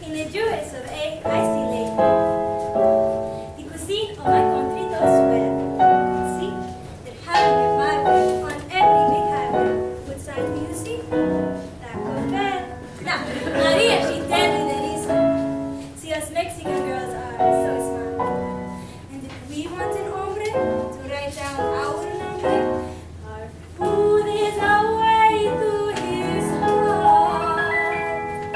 In the US of A, I see lady. The cuisine of my country does well. See, that having it my way on every big highway. What sign do you see? That goes bad. Now, Maria, she tell me that is. See, us Mexican girls are so smart. And if we want an hombre to write down our number, our food is our way to his heart.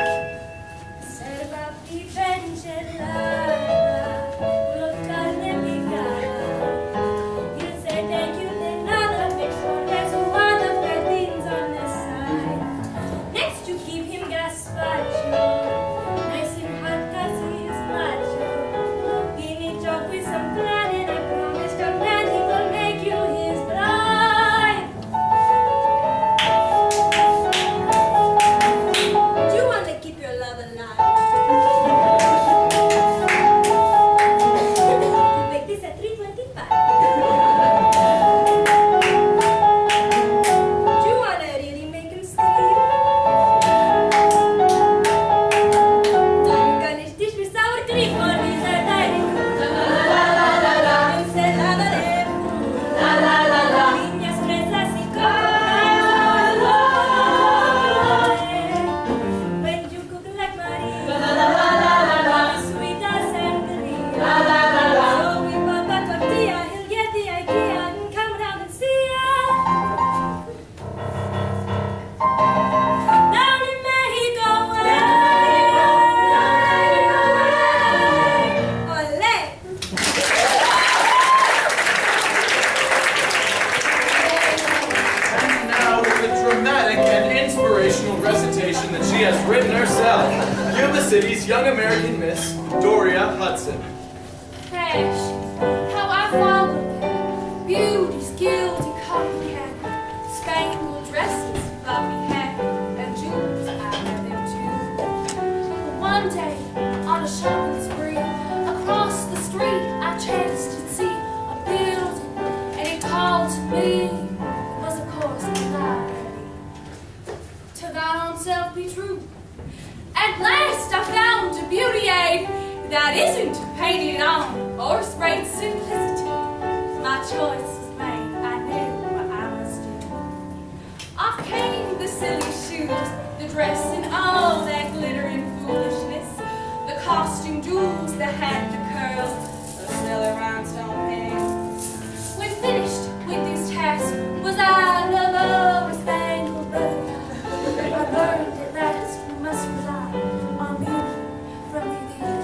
Serve up the benches that isn't painted on or sprayed simplicity. My choice was made, I knew what I must do. Off came the silly shoes, the dress and all that glittering foolishness, the costume jewels, the hat, the curls, the silly rhinestone pins. When finished with this task, was I the love-spangled banner? I learned at last we must rely on beauty from within.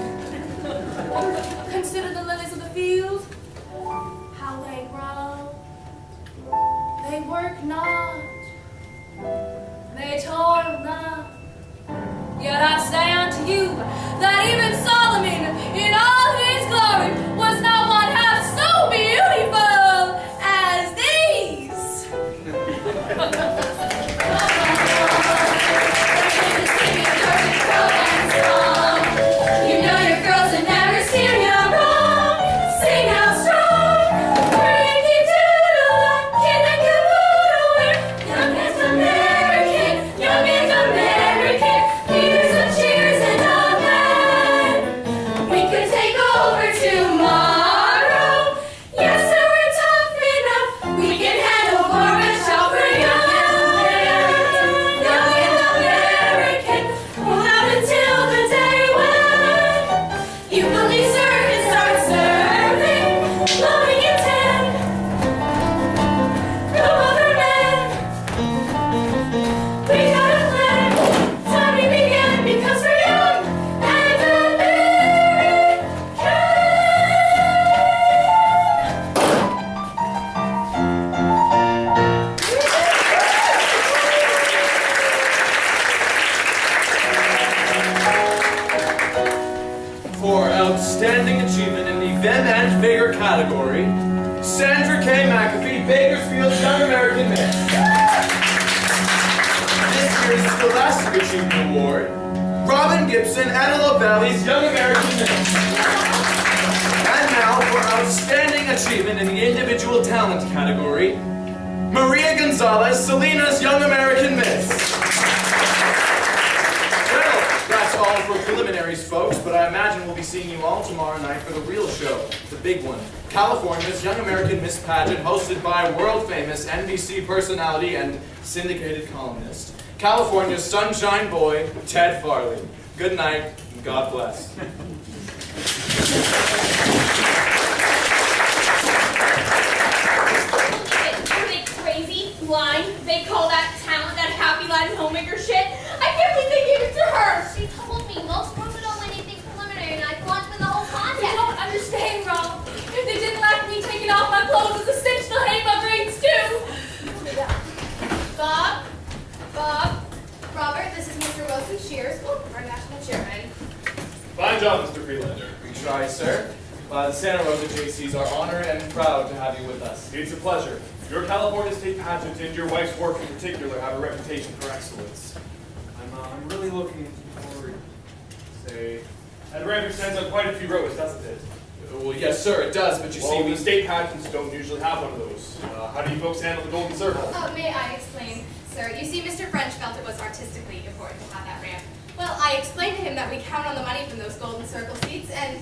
Consider the lilies of the field, how they grow. They work not, they toil not. Yet I say unto you that even Solomon, in all his glory, was not one half so beautiful as these. You know your girls have never seen you wrong. Sing out strong. Ricky Doodle, kid and caboodle, youngest American, youngest American. Here's some cheers and a man. We could take over tomorrow. Yes, sir, we're tough enough. We can handle Gorbachev for young American. Well, not until the day when you believe service starts serving, loving intent. No other man. We got a plan. Time to begin because we're young and American. For outstanding achievement in the Vim and Vigor category, Sandra K. McAfee, Bakersfield's Young American Miss. This year's Scholastic Achievement Award, Robin Gibson, Antelope Valley's Young American Miss. And now for outstanding achievement in the Individual Talent category, Maria Gonzalez, Selena's Young American Miss. Well, that's all for preliminaries, folks, but I imagine we'll be seeing you all tomorrow night for the real show, the big one. California's Young American Miss Pageant, hosted by world-famous NBC personality and syndicated columnist, California's Sunshine Boy, Ted Farley. Good night, and God bless. Are they crazy? Blind? They call that talent, that happy Latin homemaker shit? I can't believe they gave it to her! She told me most girls would only anything preliminary and I'd want to win the whole contest. You don't understand, Rob. If they didn't like me taking off my clothes as a cinch, they'll hate my grades too. Bob, Robert, this is Mr. Wilson Shears, our national chairman. Fine job, Mr. Freelander. We try, sir. The Santa Rosa JCs are honored and proud to have you with us. It's a pleasure. Your California State Pageant and your wife's work in particular have a reputation for excellence. I'm really looking forward, say, that rather extends on quite a few rows, doesn't it? Well, yes, sir, it does, but you Well, see, the state pageants don't usually have one of those. How do you folks handle the Golden Circle? May I explain, sir? You see, Mr. French felt it was artistically important to have that ramp. Well, I explained to him that we count on the money from those Golden Circle seats, and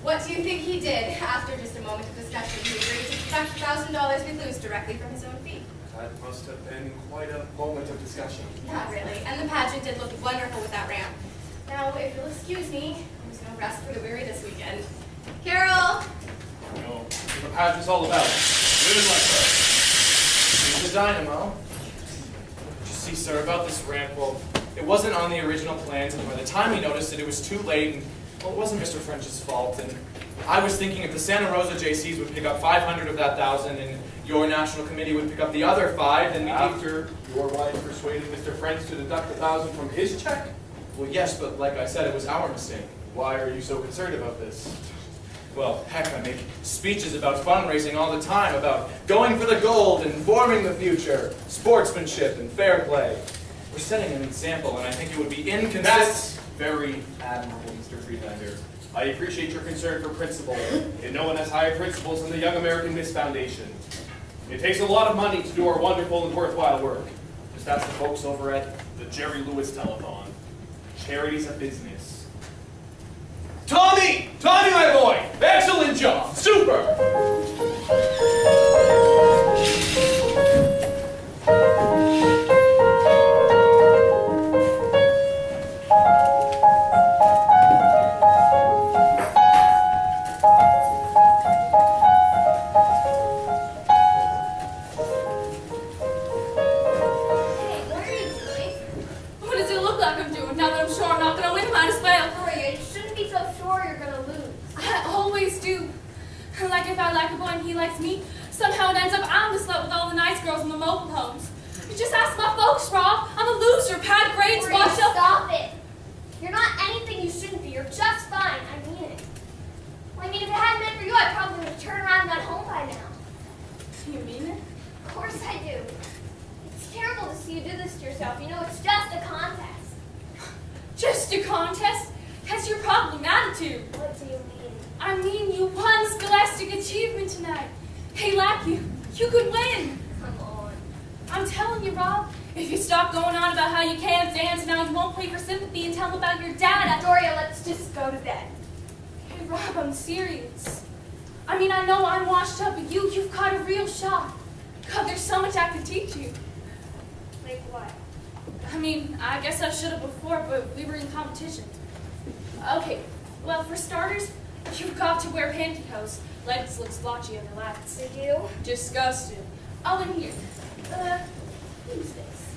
what do you think he did? After just a moment of discussion, he agreed to deduct $1,000 we lose directly from his own fee. That must have been quite a moment of discussion. Not really, and the pageant did look wonderful with that ramp. Now, if you'll excuse me, there's no rest for the weary this weekend. Carol! You know, what the pageant's all about. Living like that. here's the dynamo. You see, sir, about this ramp, well, It wasn't on the original plans, and by the time we noticed it, it was too late, and well, it wasn't Mr. French's fault. And I was thinking if the Santa Rosa JCs would pick up 500 of that 1,000, and your national committee would pick up the other 5, then we after your wife persuaded Mr. French to deduct 1,000 from his check? Well, yes, but like I said, it was our mistake. Why are you so concerned about this? Well, heck, I make speeches about fundraising all the time, about going for the gold and forming the future, sportsmanship and fair play. We're setting an example, and I think it would be inconsistent. That's very admirable, Mr. Friedlander. I appreciate your concern for principle, and no one has higher principles than the Young American Miss Foundation. It takes a lot of money to do our wonderful and worthwhile work. Just ask the folks over at the Jerry Lewis Telethon. Charity's a business. Tommy! Tommy, my boy, excellent job, super. Hey, what are you doing? What does it look like I'm doing now that I'm sure I'm not going to win? Might as well. Gloria, you shouldn't be so sure you're gonna lose. I always do. Like if I like a boy and he likes me, somehow it ends up I'm the slut with all the nice girls in the mobile homes. You just ask my folks, Rob. I'm a loser, bad grades, Gloria, washed up. stop it. You're not anything you shouldn't be. You're just fine. I mean it. Well, I mean, if it hadn't been for you, I probably would have turned around and gone home by now. You mean it? Of course I do. It's terrible to see you do this to yourself. You know, it's just a contest. Just a contest? That's your problem attitude. What do you mean? I mean, you won Scholastic Achievement tonight. Hey, Lackey, you could win. Come on. I'm telling you, Rob, if you stop going on about how you can't dance now, you won't pay for sympathy and tell them about your dad. Doria, let's just go to bed. Hey, Rob, I'm serious. I mean, I know I'm washed up, but you've got a real shot. God, there's so much I could teach you. Like what? I mean, I guess I should have before, but we were in competition. Okay, well, for starters, you've got to wear pantyhose. Legs look splotchy under lats. They do? Disgusting. Oh, and here. Who's this?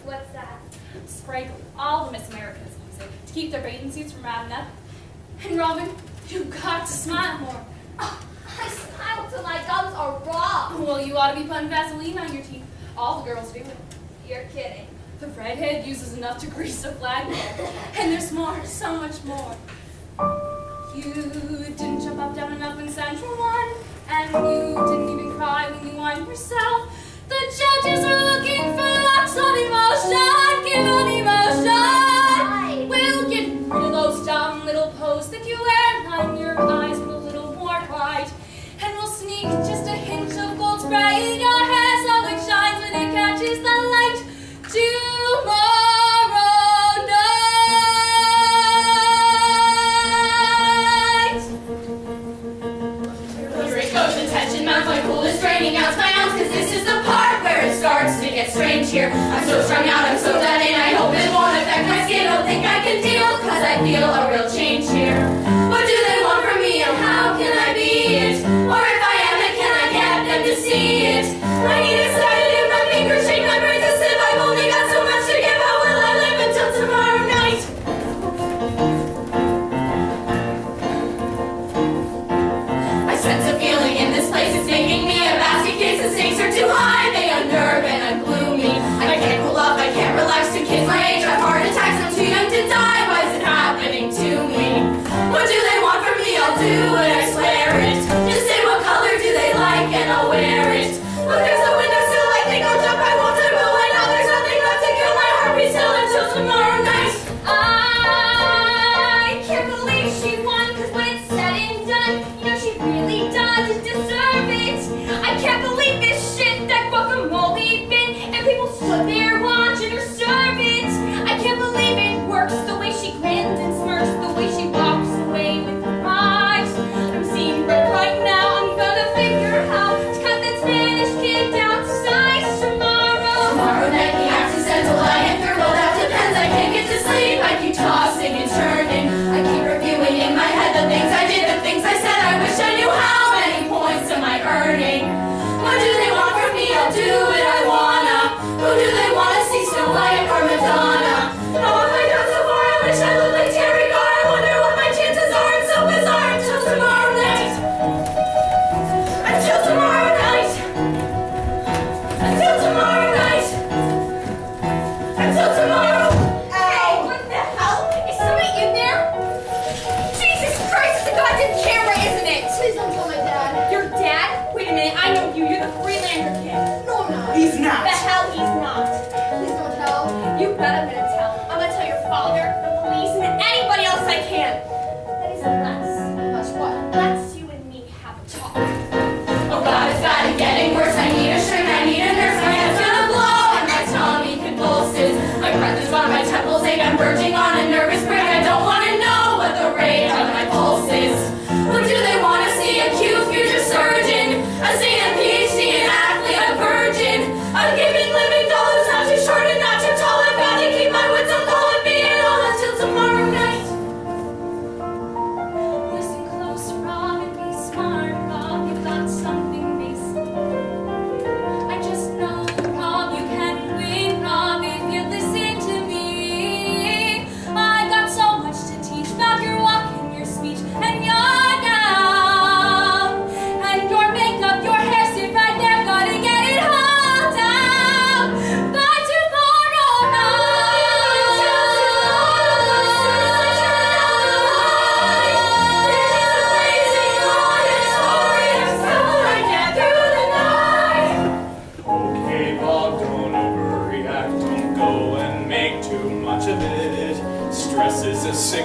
What's that? Spray all the Miss Americas music to keep their bathing suits from riding up. And Robin, you've got to smile more. Oh, I smile till my gums are raw. Well, you ought to be putting Vaseline on your teeth. All the girls do it. You're kidding. The redhead uses enough to grease a flagpole. And there's more, so much more. You didn't jump up, down, and up in Central One. And you didn't even cry when you won yourself. The judges are looking for lots of emotion. Give on emotion. We'll get rid of those dumb little poses that you wear. Line your eyes with a little more white. And we'll sneak just a hint of gold spray in your hair so it shines when it catches the light. Tomorrow night. Great goes the tension mounts, my pool is draining out my ounce, cause this is the part where it starts to get strange here. I'm so strung out, I'm so dead, and I hope it won't affect my skin. Don't think I can deal, cause I feel a real change here. What do they want from me, and how can I be it? Or if I am it, can I get them to see it? I need a sedative, my fingers shake, my brain's a sieve. I've only got so much to give, how will I live until tomorrow night? I sense a feeling in this place, it's making me a basket case. The stakes are too high, they unnerve and unglue me. I can't cool off, I can't relax. To kids my age have heart attacks, I'm too young to die. Why is it happening to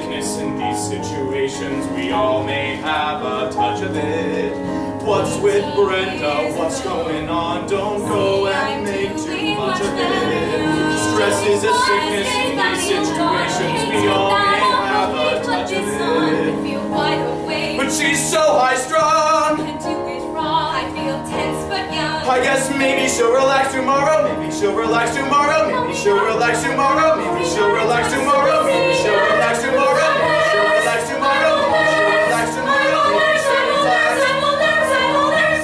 sickness in these situations, we all may have a touch of it. What's with Brenda? What's going on? Don't go and make too much of it. Stress is a sickness in these situations, we all may have a touch of it. But she's so high-strung. I guess maybe she'll relax tomorrow, maybe she'll relax tomorrow, maybe she'll relax tomorrow, maybe she'll relax tomorrow, maybe she'll relax tomorrow, maybe she'll relax tomorrow, maybe she'll relax tomorrow, maybe she'll relax.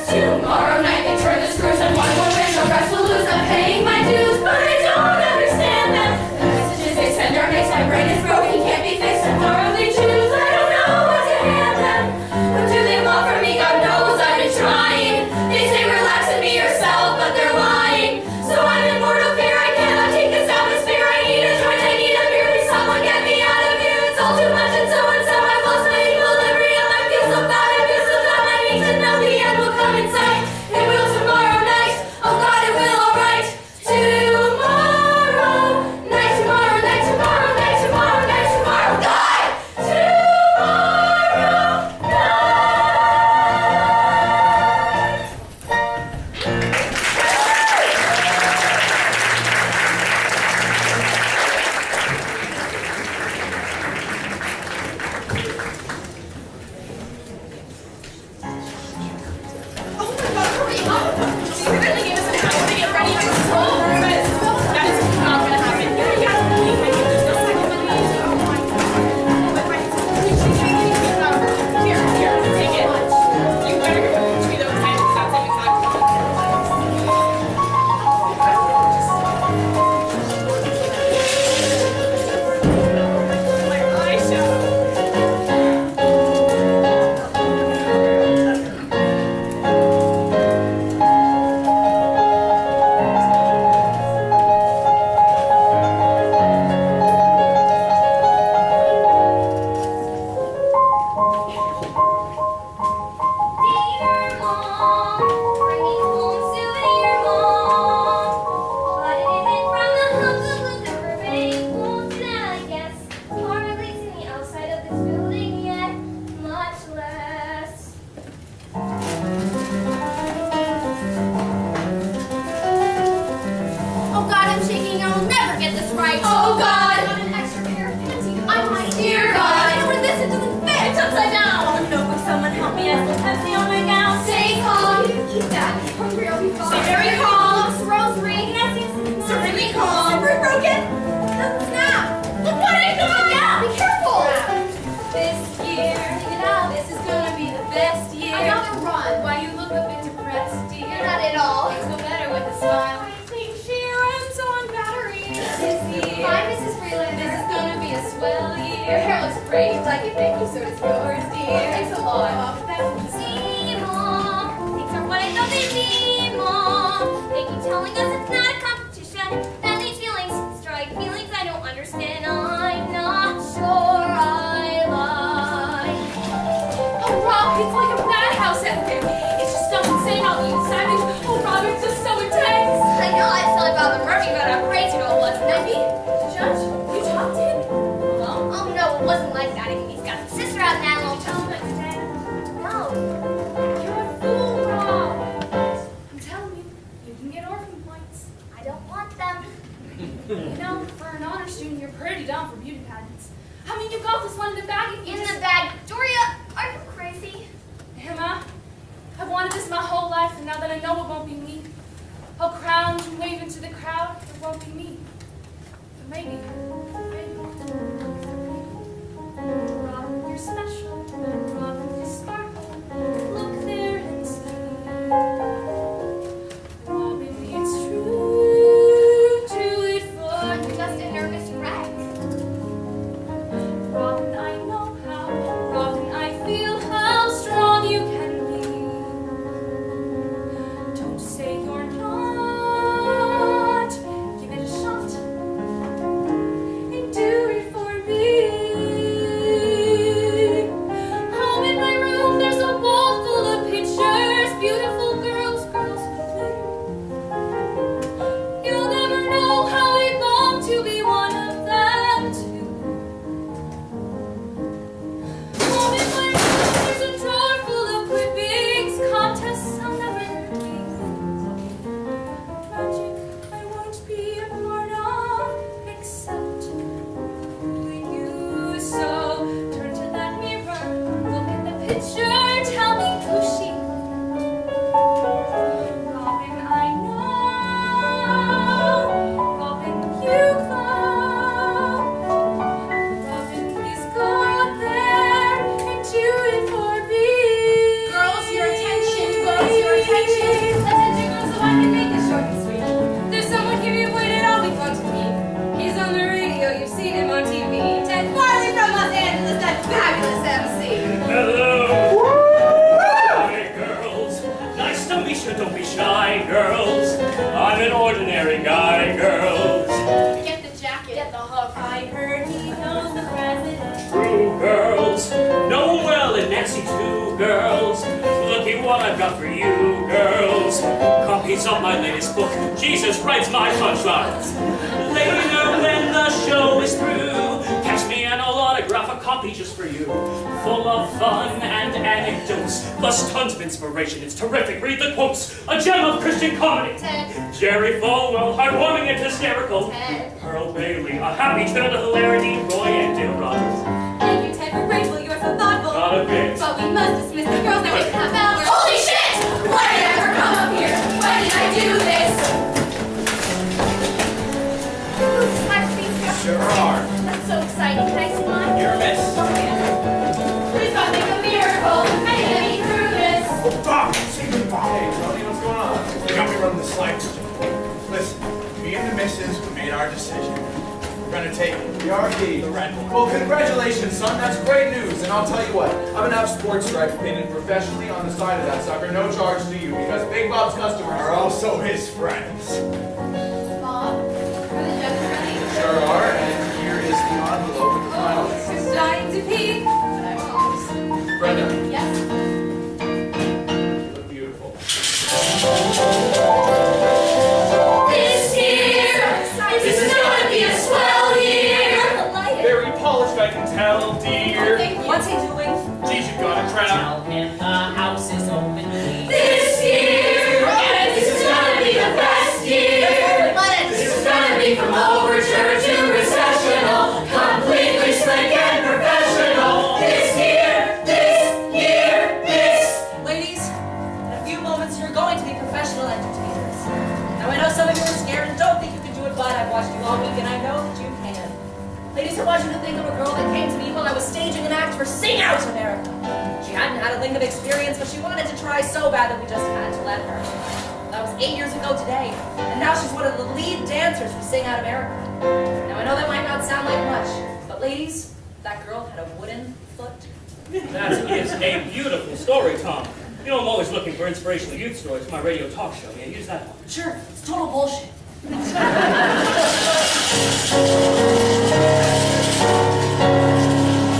Tomorrow night they turn the screws and one more win, the rest will lose. I'm paying my dues, but I don't understand them. The messages they send are mixed, my brain is broken, can't be fixed. Tomorrow they choose, I don't know what to hand them. What do they want from me? God knows I've been trying. They say relax and be yourself, but they're lying. So I'm in mortal fear, I cannot take this atmosphere. I need a joint, I need a beer, please someone get me out of here. It's all too much and so I've lost my equilibrium. I feel so bad, I need to know the end will come in sight. It will tomorrow night, oh God, it will alright. Tomorrow night, tomorrow night, tomorrow night, tomorrow night, tomorrow God! Tomorrow night! Dear Mom, bringing home souvenir, Mom. Bought it in from the house of the Burbank. Won't do that, I guess. Hardly seen the outside of this building yet, much less. Oh God, I'm shaking. I will never get this right. Oh God! I want an extra pair of panties. I might. Dear God! Over this, it doesn't fit. It's upside down. Oh no, will someone help me? I still have Pepsi on my gown. Stay calm! Eat that. Hungry, I'll be fine. Stay very calm! Rosary, can I see some? Serenely calm! We're broken. Snap. Look what I got. Yeah, be careful. This year, this is gonna be the best year. I gotta run. Why you look a bit depressed, dear? You're not at all. Things go better with a smile. I think she runs on batteries. This year, Hi, Mrs. Freelander. this is gonna be a swell year. Your hair looks great. You like it, thank you, so does yours, dear. Thanks a lot. See, Mom. Things are what I thought they'd be, Mom. They keep telling us it's not a competition. Then these feelings strike feelings I don't understand. I'm not sure I like. Oh, Rob, it's like a madhouse out there. It's just so insane on the inside. Oh, Rob, it's just so intense. I know I feel about the Murphy, but I'm crazy to what's Maybe, Judge, you talked to him? Alone? Oh no, it wasn't like that. He's got a sister out now. I'll tell him it's dead. No. You're a fool, Rob. I'm telling you, you can get orphan points. I don't want them. You know, for an honor student, you're pretty dumb for beauty pageants. I mean, you got this one in the bag if you In just... the bag. Doria, are you crazy? Emma, I've wanted this my whole life, and now that I know it won't be me, I'll crown and wave into the crowd. It won't be me. But maybe. Robin, you're special. Robin, you sparkle. Look there and see. Robin, it's true. Do it for I'm me. just a nervous wreck. Robin, I know how. Robin, I feel how strong you can be. Don't say you're not. Give it a shot. And do it for me. fancy too, girls. Looky what I've got for you, girls. Copies of my latest book, Jesus Writes My Punchlines. Later when the show is through, catch me and I'll autograph a copy just for you. Full of fun and anecdotes, plus tons of inspiration. It's terrific, read the quotes. A gem of Christian comedy. Ted. Jerry Falwell, heartwarming and hysterical. Ted. Pearl Bailey, a happy tale of hilarity. Roy and Dale Rogers. Thank you, Ted. We're grateful. You're so thoughtful. Not a bit. But we must dismiss the girls now. It's half hour. Holy shit! Why did I ever come up here? Why did I do this? Ooh, my feet. Sure are. That's so exciting. Can I see mine? You're a miss. Please God, make a miracle and get me through this. Oh, Doc, say goodbye. Hey, Tony, what's going on? You got me running the slide. Listen, me and the missus, we made our decision. We're gonna take The RP. the red one. Well, congratulations, son. That's great news. And I'll tell you what, I'm gonna have sports stripes painted professionally on the side of that sucker. No charge to you, because Big Bob's customers Are also his friends. Bob, are the judges ready? Sure are. And here is the envelope with the final. She's dying to pee. But I won't. Brenda, Yes. you look beautiful. This is gonna be a swell year. Very polished, I can tell, dear. Thank you. What's he doing? Geez, you've got a crowd. Tell him the house is open. This year, and this is gonna be the best year. This is gonna be from overture to recessional, completely slick and professional. This year, this. Ladies, in a few moments you're going to be professional entertainers. Now I know some of you are scared and don't think you can do it, but I've watched you all week and I know that you can. Ladies, I want you to think of a girl that came to me while I was staging an act for Sing Out America. She hadn't had a lick of experience, but she wanted to try so bad that we just had to let her. That was 8 years ago today, and now she's one of the lead dancers for Sing Out America. Now I know that might not sound like much, but ladies, that girl had a wooden foot. That is a beautiful story, Tom. You know, I'm always looking for inspirational youth stories for my radio talk show. Yeah, use that one. Sure, it's total bullshit.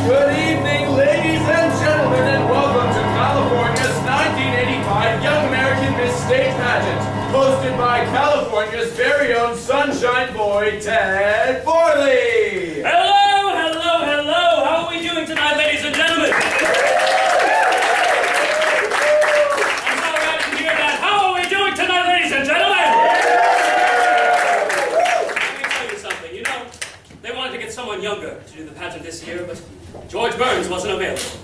Good evening, ladies and gentlemen, and welcome to California's 1985 Young American Miss State Pageant, hosted by California's very own Sunshine Boy, Ted Forley. Hello, hello, hello. How are we doing tonight, ladies and gentlemen? I'm so glad to hear that. How are we doing tonight, ladies and gentlemen? Let me tell you something. You know, they wanted to get someone younger to do the pageant this year, but George Burns wasn't available.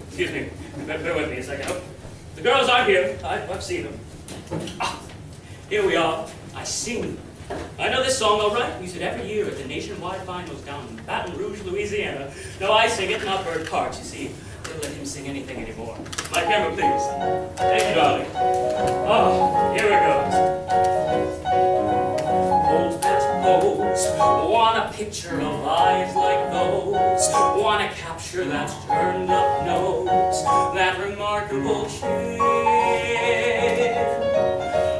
Excuse me. Bear with me a second. Oh, the girls are here. I've seen them. Ah, here we are. I sing them. I know this song all right. We use it every year at the nationwide finals down in Baton Rouge, Louisiana. No, I sing it, not Bert Parks. You see, they don't let him sing anything anymore. My camera, please. Thank you, darling. Oh, here it goes. Hold that pose. Want a picture of eyes like those. Want to capture that turned up nose. That remarkable chin.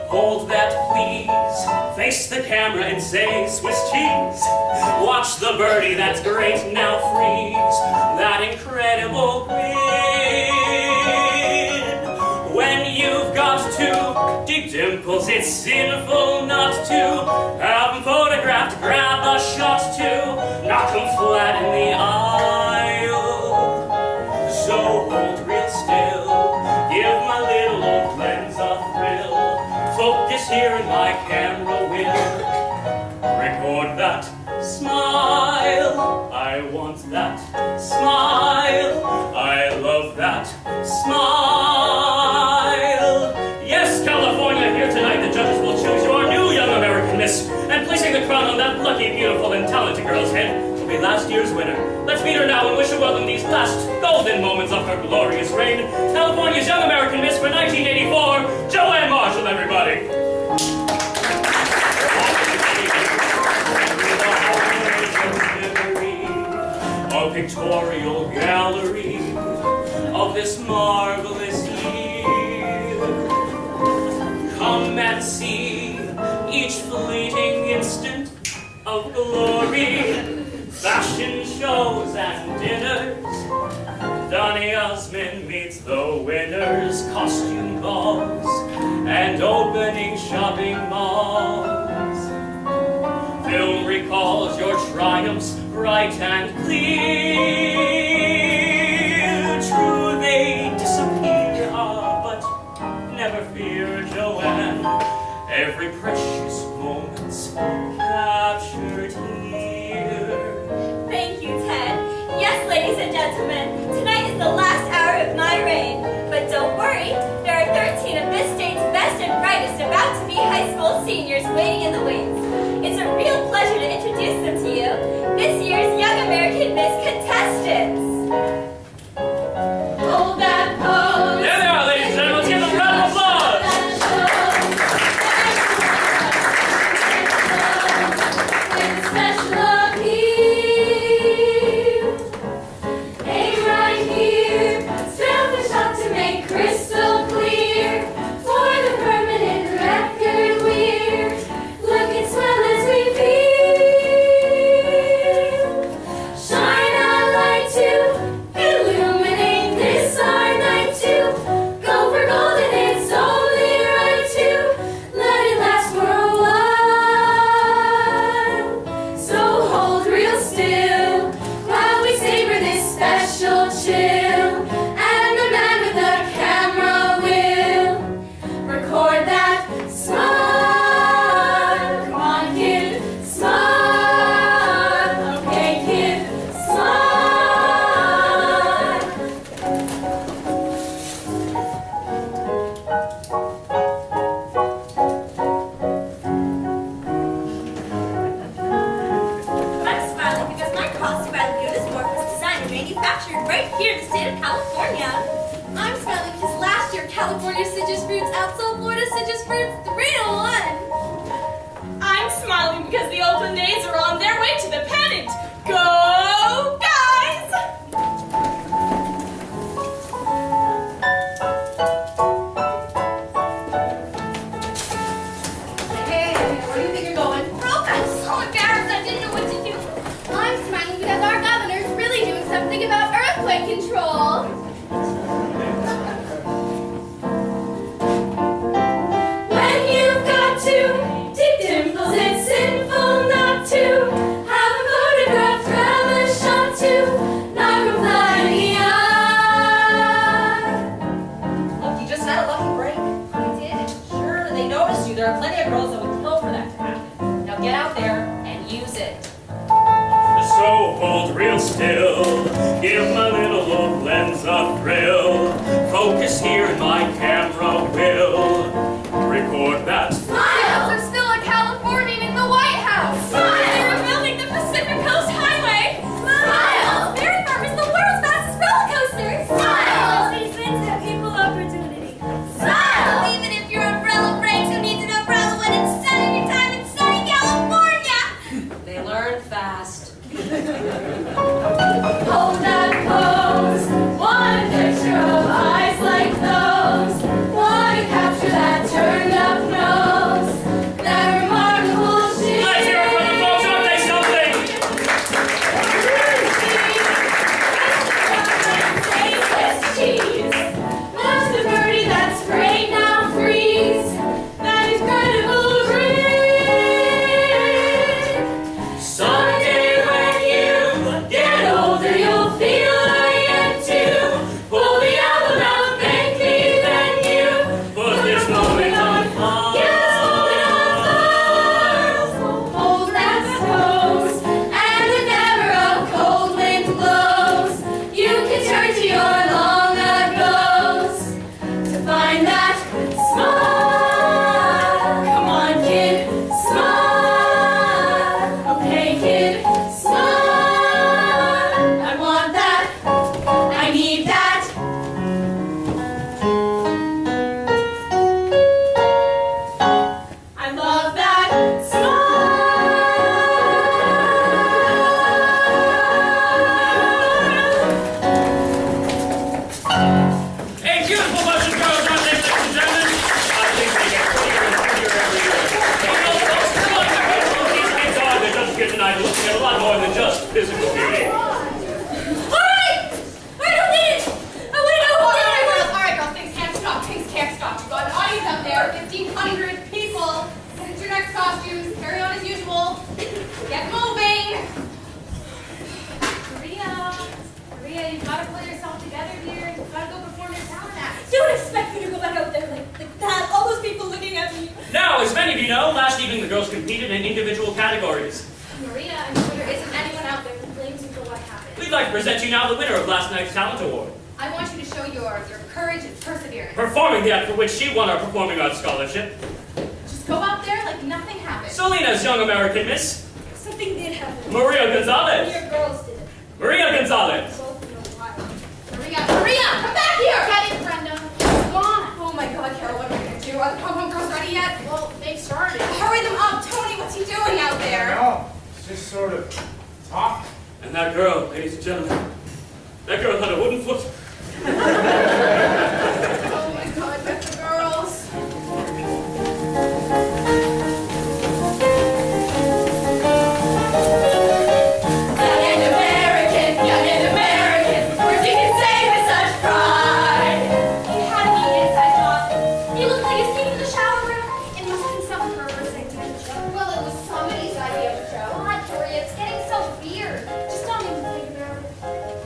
Hold that please. Face the camera and say Swiss cheese. Watch the birdie, that's great, now freeze. That incredible grin. When you've got two deep dimples, it's sinful not to have them photographed, grab a shot too, knock them flat in the aisle. So hold real still, give my little old lens a thrill. Focus here and my camera will record that smile. I want that smile. I love that smile. Yes, California, here tonight the judges will choose your new Young American Miss, and placing the crown on that lucky, beautiful, and talented girl's head will be last year's winner. Let's meet her now and wish her welcome these last golden moments of her glorious reign. California's Young American Miss for 1984, Joanne Marshall, everybody. A pictorial gallery of this marvelous year. Come and see each fleeting instant of glory. Fashion shows and dinners, Johnny Osmond meets the winners' costume balls and opening shopping malls. Film recalls your triumphs bright and clear. True, they disappear, but never fear, Joanne. Every precious moment's captured here. Thank you, Ted. Yes, ladies and gentlemen, tonight is the last hour of my reign. But don't worry, there are 13 of this state's best and brightest about to be high school seniors waiting in the wings. It's a real pleasure to introduce them to you, this year's Young American Miss contestants. Hold that pose. There they are, ladies and gentlemen. Let's give them a round of applause. Special appeal. Aim right here. Strap the shot to make crystal clear. For the permanent record we're looking swell as we feel. Shine a light to illuminate this our night to go for gold, and it's only right to let it last for a while. So hold real still while we savor this special chill, and the man with the camera will record that smile. Come on, kid, smile. Okay, kid, smile. I'm smiling because my costume by Leonis Morph was designed and manufactured right here in the state of California. I'm smiling because last year California Citrus Fruits outsold Florida Citrus Fruits 3-1. I'm smiling because the Oakland A's are on their way to the pennant. Go, guys! Hey, where do you think you're going? Brooke, I'm so embarrassed I didn't know what to do. I'm smiling because our governor's really doing something about earthquake control. When you've got two deep dimples, it's sinful not to have a photograph, grab a shot to knock 'em fly in the eye. Look, you just had a lucky break. I did. Sure, they noticed you. There are plenty of girls that would kill for that to happen. Now get out there and use it. So hold real still, give my little old lens a thrill. Focus here and my camera will record that. Smiles are still a Californian in the White House. Smiles! They're building the Pacific Coast Highway. Smiles! Berry Farm is the world's fastest roller coaster. Smiles! These things give people opportunity. Smiles! Even if your umbrella breaks, who needs an umbrella when it's sunny your time in sunny California? They learn fast. Hold that pose. One picture of eyes like those. you know, last evening the girls competed in individual categories. Maria, I'm sure there isn't anyone out there who blames you for what happened. We'd like to present you now the winner of last night's talent award. I want you to show your courage and perseverance. Performing the act for which she won our performing arts scholarship. Just go out there like nothing happened. Selena's Young American Miss. Something did happen. Maria Gonzalez. Your girls did it. Maria Gonzalez. Both know why. Maria, come back here! Get it, Brenda. It's gone. Oh my God, Carol, what are we gonna do? Are the pom-pom girls ready yet? Well, they've started. Hurry them up! Tony, what's he doing out there? No, it's just sort of talk. And that girl, ladies and gentlemen, that girl had a wooden foot. Oh my God, get the girls. Young and American, words you can say with such pride. You had me inside thought. You look like a scene in the shower room. It must have been some perverse idea. Well, it was somebody's idea of a show. God, Tori, it's getting so weird. Just don't even think about it.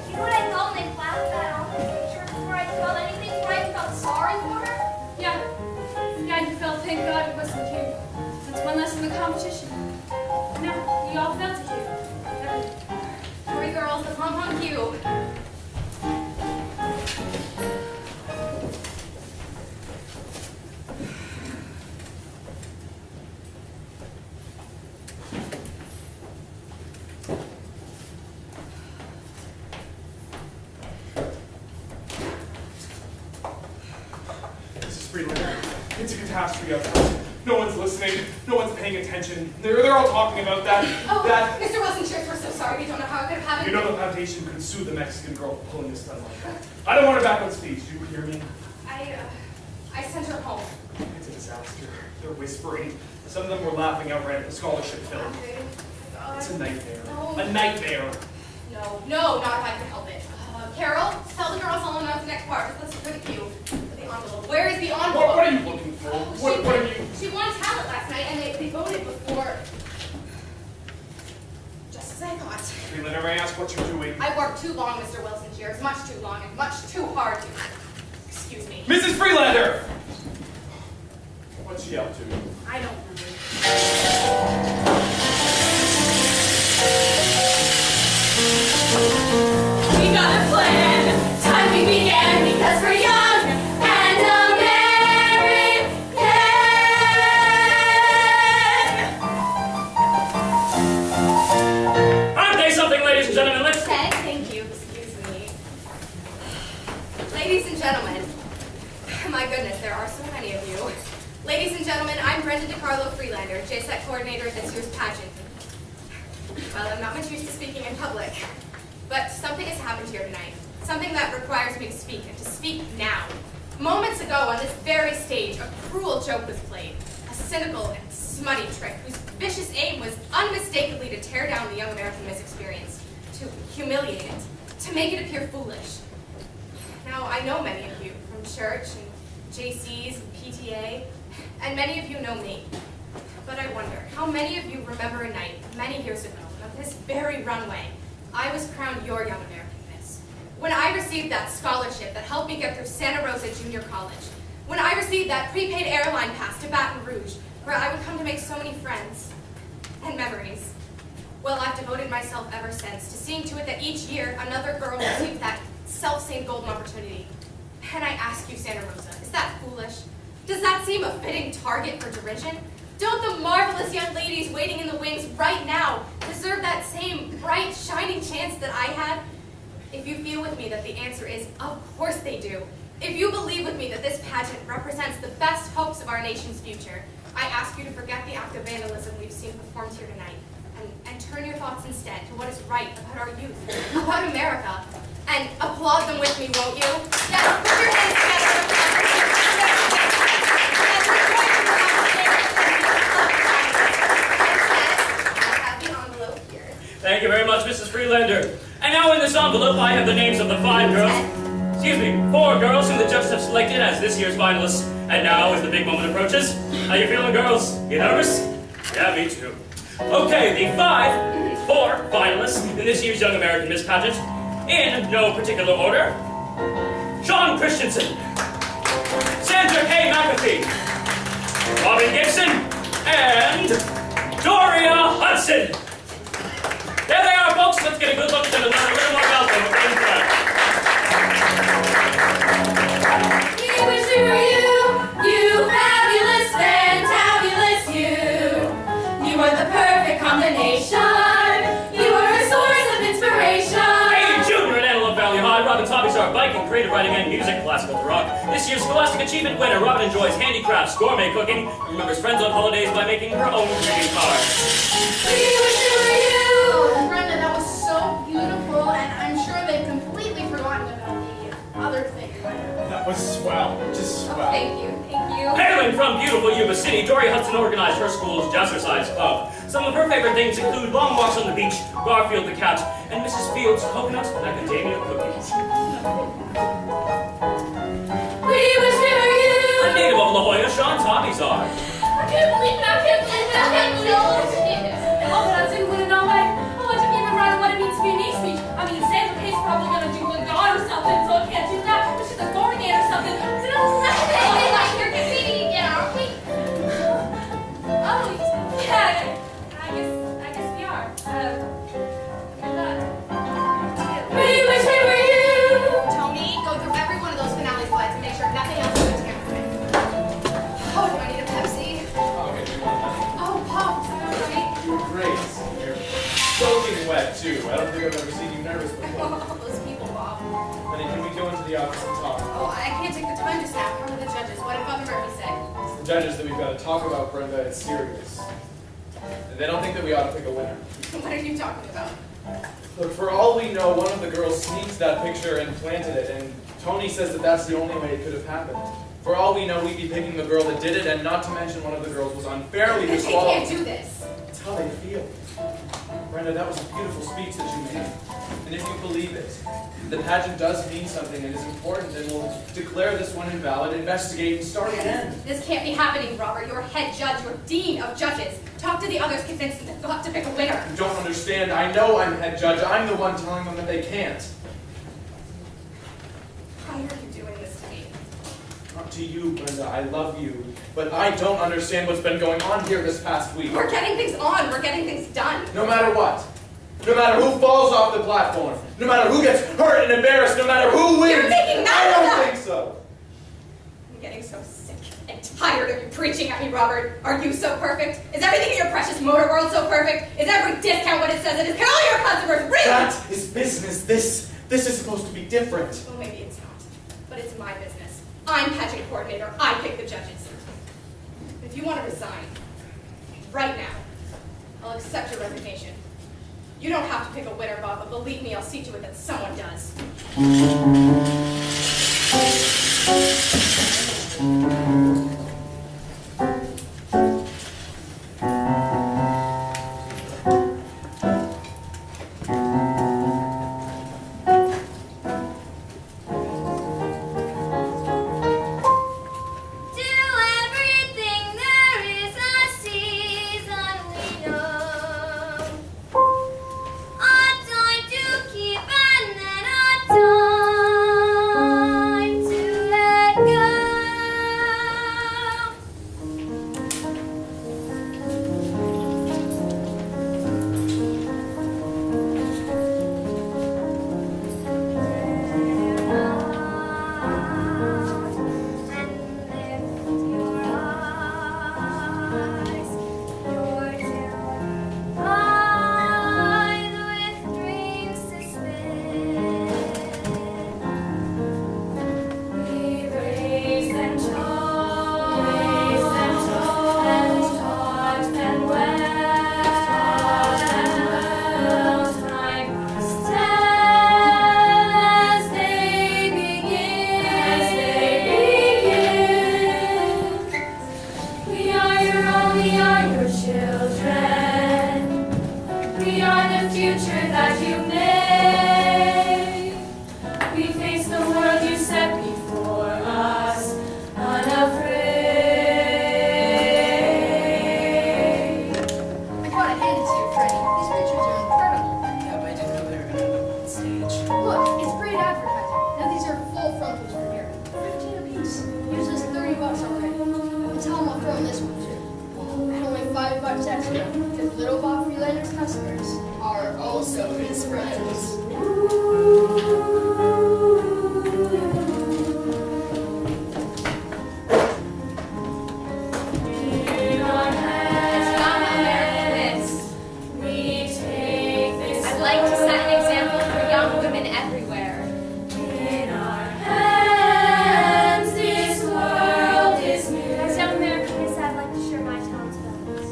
You know what I felt when they flashed that on the picture before I felt anything right and felt sorry for her? Yeah. Yeah, you felt, thank God it wasn't you. That's one less in the competition. No, we all felt it here. Hurry, girls, the pom-pom cue. Mrs. Freeland, it's a catastrophe out there. No one's listening. No one's paying attention. They're all talking about that. Oh, that. Mr. Wilson, cheers, we're so sorry. We don't know how it could have happened. You know the foundation could sue the Mexican girl for pulling this stunt like that. I don't want her back on stage. Do you hear me? I sent her home. It's a disaster. They're whispering. Some of them were laughing outright at the scholarship film. It's a nightmare. No. A nightmare. No, not if I can help it. Carol, tell the girls all about the next part. Let's look for the cue. For the envelope. Where is the envelope? What are you looking for? What are you? She won talent last night, and they voted before. Just as I thought. Freeland, I ask what you're doing. I worked too long, Mr. Wilson's years. Much too long and much too hard to. Excuse me. Mrs. Freelander! What's she up to? I don't remember. We got a plan. Time we began because we're young and American. Aren't they something, ladies and gentlemen? Let's... Thank you. Excuse me. Ladies and gentlemen. My goodness, there are so many of you. Ladies and gentlemen, I'm Brenda DiCarlo Freelander, JSET coordinator at this year's pageant. Well, I'm not much used to speaking in public, but something has happened here tonight. Something that requires me to speak, and to speak now. Moments ago, on this very stage, a cruel joke was played. A cynical and smutty trick, whose vicious aim was unmistakably to tear down the Young American Miss experience, to humiliate it, to make it appear foolish. Now, I know many of you from church and JCs and PTA, and many of you know me. But I wonder, how many of you remember a night, many years ago, on this very runway, I was crowned your Young American Miss. When I received that scholarship that helped me get through Santa Rosa Junior College. When I received that prepaid airline pass to Baton Rouge, where I would come to make so many friends and memories. Well, I've devoted myself ever since to seeing to it that each year another girl receives that self-same golden opportunity. And I ask you, Santa Rosa, is that foolish? Does that seem a fitting target for derision? Don't the marvelous young ladies waiting in the wings right now deserve that same bright, shining chance that I had? If you feel with me that the answer is, of course they do. If you believe with me that this pageant represents the best hopes of our nation's future, I ask you to forget the act of vandalism we've seen performed here tonight and turn your thoughts instead to what is right about our youth, about America, and applaud them with me, won't you? Yes, put your hands together. Thank you very much, Mrs. Freelander. And now in this envelope, I have the names of the 4 girls whom the judges have selected as this year's finalists. And now, as the big moment approaches, how you feeling, girls? You nervous? Yeah, me too. Okay, the 4 finalists in this year's Young American Miss Pageant, in no particular order: Sean Christensen, Sandra K. McAfee, Robin Gibson, and Doria Hudson. There they are, folks. Let's get a good look at them and learn a little more about them. We wish we were you fabulous, fantabulous you. You were the perfect combination. You were a source of inspiration. Hey, Junior at Antelope Valley High. Robin's hobbies are biking, creative writing, and music, classical to rock. This year's Scholastic Achievement winner, Robin enjoys handicrafts, gourmet cooking, and remembers friends on holidays by making her own greeting cards. We wish we were you. Oh, Brenda, that was so beautiful, and I'm sure they've completely forgotten about the other thing. That was swell, just swell. Thank you. Hailing from beautiful Yuba City, Doria Hudson organized her school's Jazzercise Club. Some of her favorite things include long walks on the beach, Garfield the cat, and Mrs. Fields' coconut macadamia cookies. We wish we were you. A native of La Jolla, Sean's hobbies are I can't believe it. I can't believe it. I can't believe it. Oh, but I didn't win it all way. Oh, I didn't even write what it means to be a niece speech. I mean, Sandra Kay's probably going to do a god or something, so I can't do that. But she's a Gornian or something. So that's you're competing again, aren't we? Oh, yeah. I guess we are. We wish we were you. Tony, go through every one of those finale slides and make sure nothing else is tampered with. Oh, do I need a Pepsi? Okay, do you want that? Oh, Pop, right? You're great. You're soaking wet, too. I don't think I've ever seen you nervous before. Oh, those people, Bob. Honey, can we go into the office and talk? Oh, I can't take the time just now. How are the judges? What did Father Murphy say? It's the judges that we've got to talk about, Brenda. It's serious. And they don't think that we ought to pick a winner. What are you talking about? Look, for all we know, one of the girls sneaked that picture and planted it, and Tony says that that's the only way it could have happened. For all we know, we'd be picking the girl that did it, and not to mention one of the girls was unfairly They disqualified. can't do this. It's how they feel. Brenda, that was a beautiful speech that you made. And if you believe it, the pageant does mean something and is important, and we'll declare this one invalid, investigate, and start again. This can't be happening, Robert. You're head judge. You're dean of judges. Talk to the others. Convince them they'll have to pick a winner. You don't understand. I know I'm head judge. I'm the one telling them that they can't. Why are you doing this to me? Up to you, Brenda. I love you. But I don't understand what's been going on here this past week. We're getting things on. We're getting things done. No matter what. No matter who falls off the platform. No matter who gets hurt and embarrassed. No matter who wins. You're making I that don't up. think so. I'm getting so sick and tired of you preaching at me, Robert. Are you so perfect? Is everything in your precious motor world so perfect? Is every discount what it says it is? Can all your customers really? That is business. This is supposed to be different. Well, maybe it's not. But it's my business. I'm pageant coordinator. I pick the judges. If you want to resign, right now, I'll accept your resignation. You don't have to pick a winner, Bob, but believe me, I'll see to it that someone does. $15 apiece. Uses $30 already. Tell them I'll throw in this one too. It only Clive Barchester, because Little Bob Freelander's customers are also his friends. I'd like to set an example for young women everywhere. As young American Miss, I'd like to share my talents with others.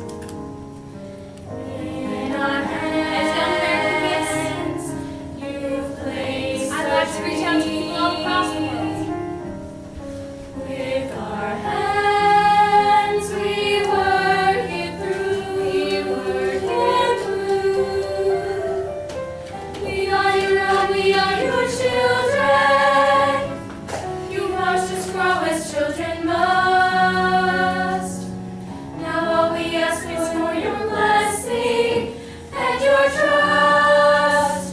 As young American Miss, I'd like to reach out to people all across the world. With our hands we work it through, we work it through. We are your own, we are your children. You watched us grow as children must. Now all we ask is for your blessing and your trust,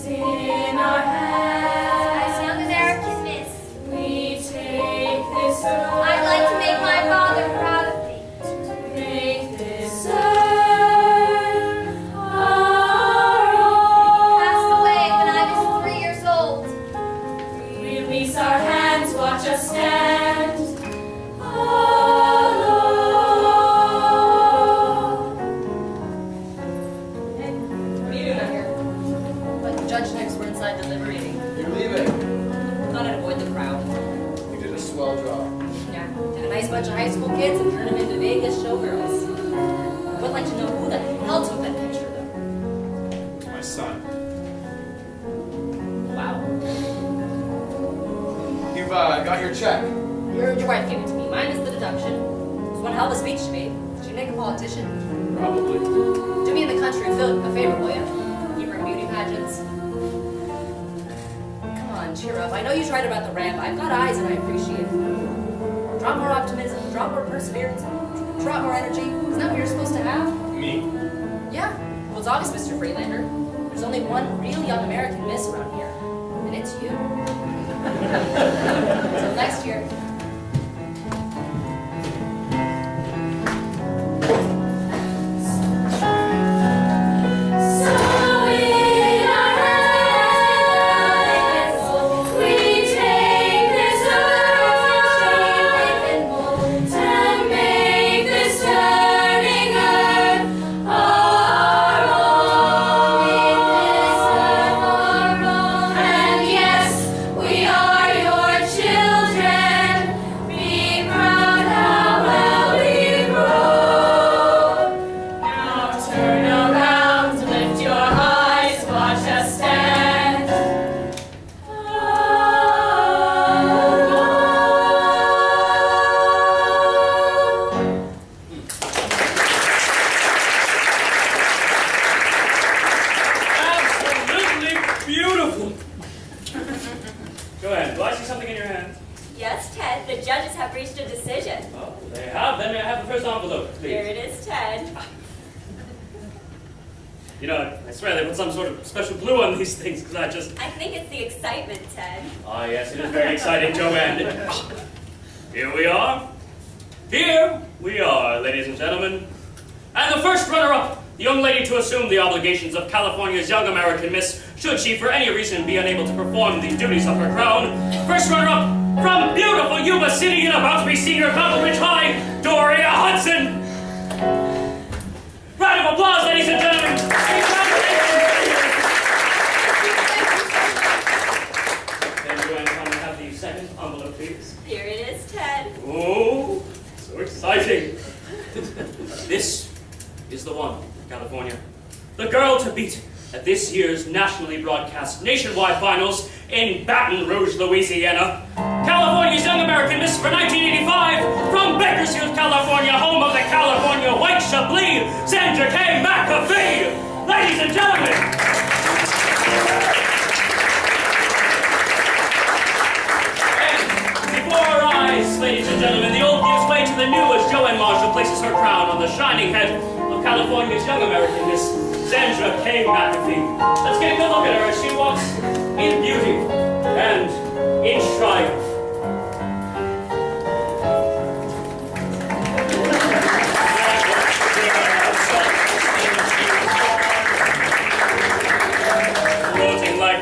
in our hands. As young American Miss, We take this earth. I'd like to make my father proud of me. Make this earth our own. Passed away when I was 3 years old. Release our hands, watch us stand alone. What are you doing out here? But the judge and I were inside deliberating. You're leaving. Thought I'd avoid the crowd. You did a swell job. Yeah, did a nice bunch of high school kids and turned them into Vegas showgirls. I would like to know who the hell took that picture, though. My son. Wow. You've got your check. Your wife gave it to me. Mine is the deduction. It was one hell of a speech she made. Did she make a politician? Probably. Do me in the country a favor, will you? Keep her in beauty pageants. Come on, cheer up. I know you tried about the ramp. I've got eyes and I appreciate it. Drop more optimism, drop more perseverance, drop more energy. Isn't that what you're supposed to have? Me? Yeah. Well, it's obvious, Mr. Freelander. There's only one real young American miss around here, and it's you. Until next year. So in our hands we take this earth and make this turning earth our own. And yes, we are your children. Be proud how well we grow. Now turn around, lift your eyes, watch us stand alone. Absolutely beautiful. Joanne, do I see something in your hand? Yes, Ted, the judges have reached a decision. Oh, they have. Then may I have the first envelope, please? Here it is, Ted. You know, I swear they put some sort of special glue on these things because I just... I think it's the excitement, Ted. Ah, yes, it is very exciting, Joanne. Here we are. Here we are, ladies and gentlemen. And the first runner-up, the young lady to assume the obligations of California's Young American Miss, should she for any reason be unable to perform the duties of her crown. First runner-up, from beautiful Yuba City and about to be senior Cumberland High, Doria Hudson. Round of applause, ladies and gentlemen. Then, Joanne, can we have the second envelope, please? Here it is, Ted. Oh, so exciting. This is the one, California. The girl to beat at this year's nationally broadcast nationwide finals in Baton Rouge, Louisiana. California's Young American Miss for 1985 from Bakersfield, California, home of the California White Chablis, Sandra K. McAfee. Ladies and gentlemen. And before our eyes, ladies and gentlemen, the old gives way to the new as Joanne Marshall places her crown on the shining head of California's Young American Miss, Sandra K. McAfee. Let's get a good look at her as she walks in beauty and in triumph.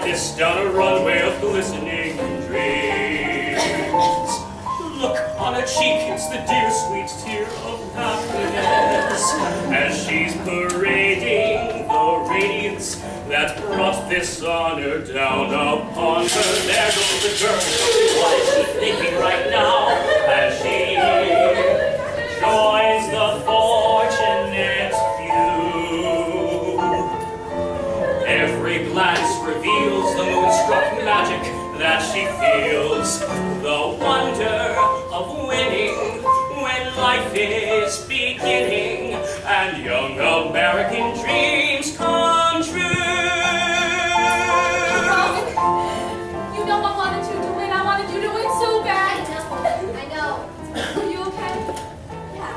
this down a runway of glistening dreams. Look on her cheek, it's the dear sweet tear of happiness, as she's parading the radiance that brought this honor down upon her. There goes the girl, what is she thinking right now, as she joins the fortunate few? Every glance reveals the moonstruck magic that she feels, the wonder of winning when life is beginning and young American dreams come true. Robin, you know I wanted you to win. I wanted you to win so bad. I know. Are you okay? Yeah.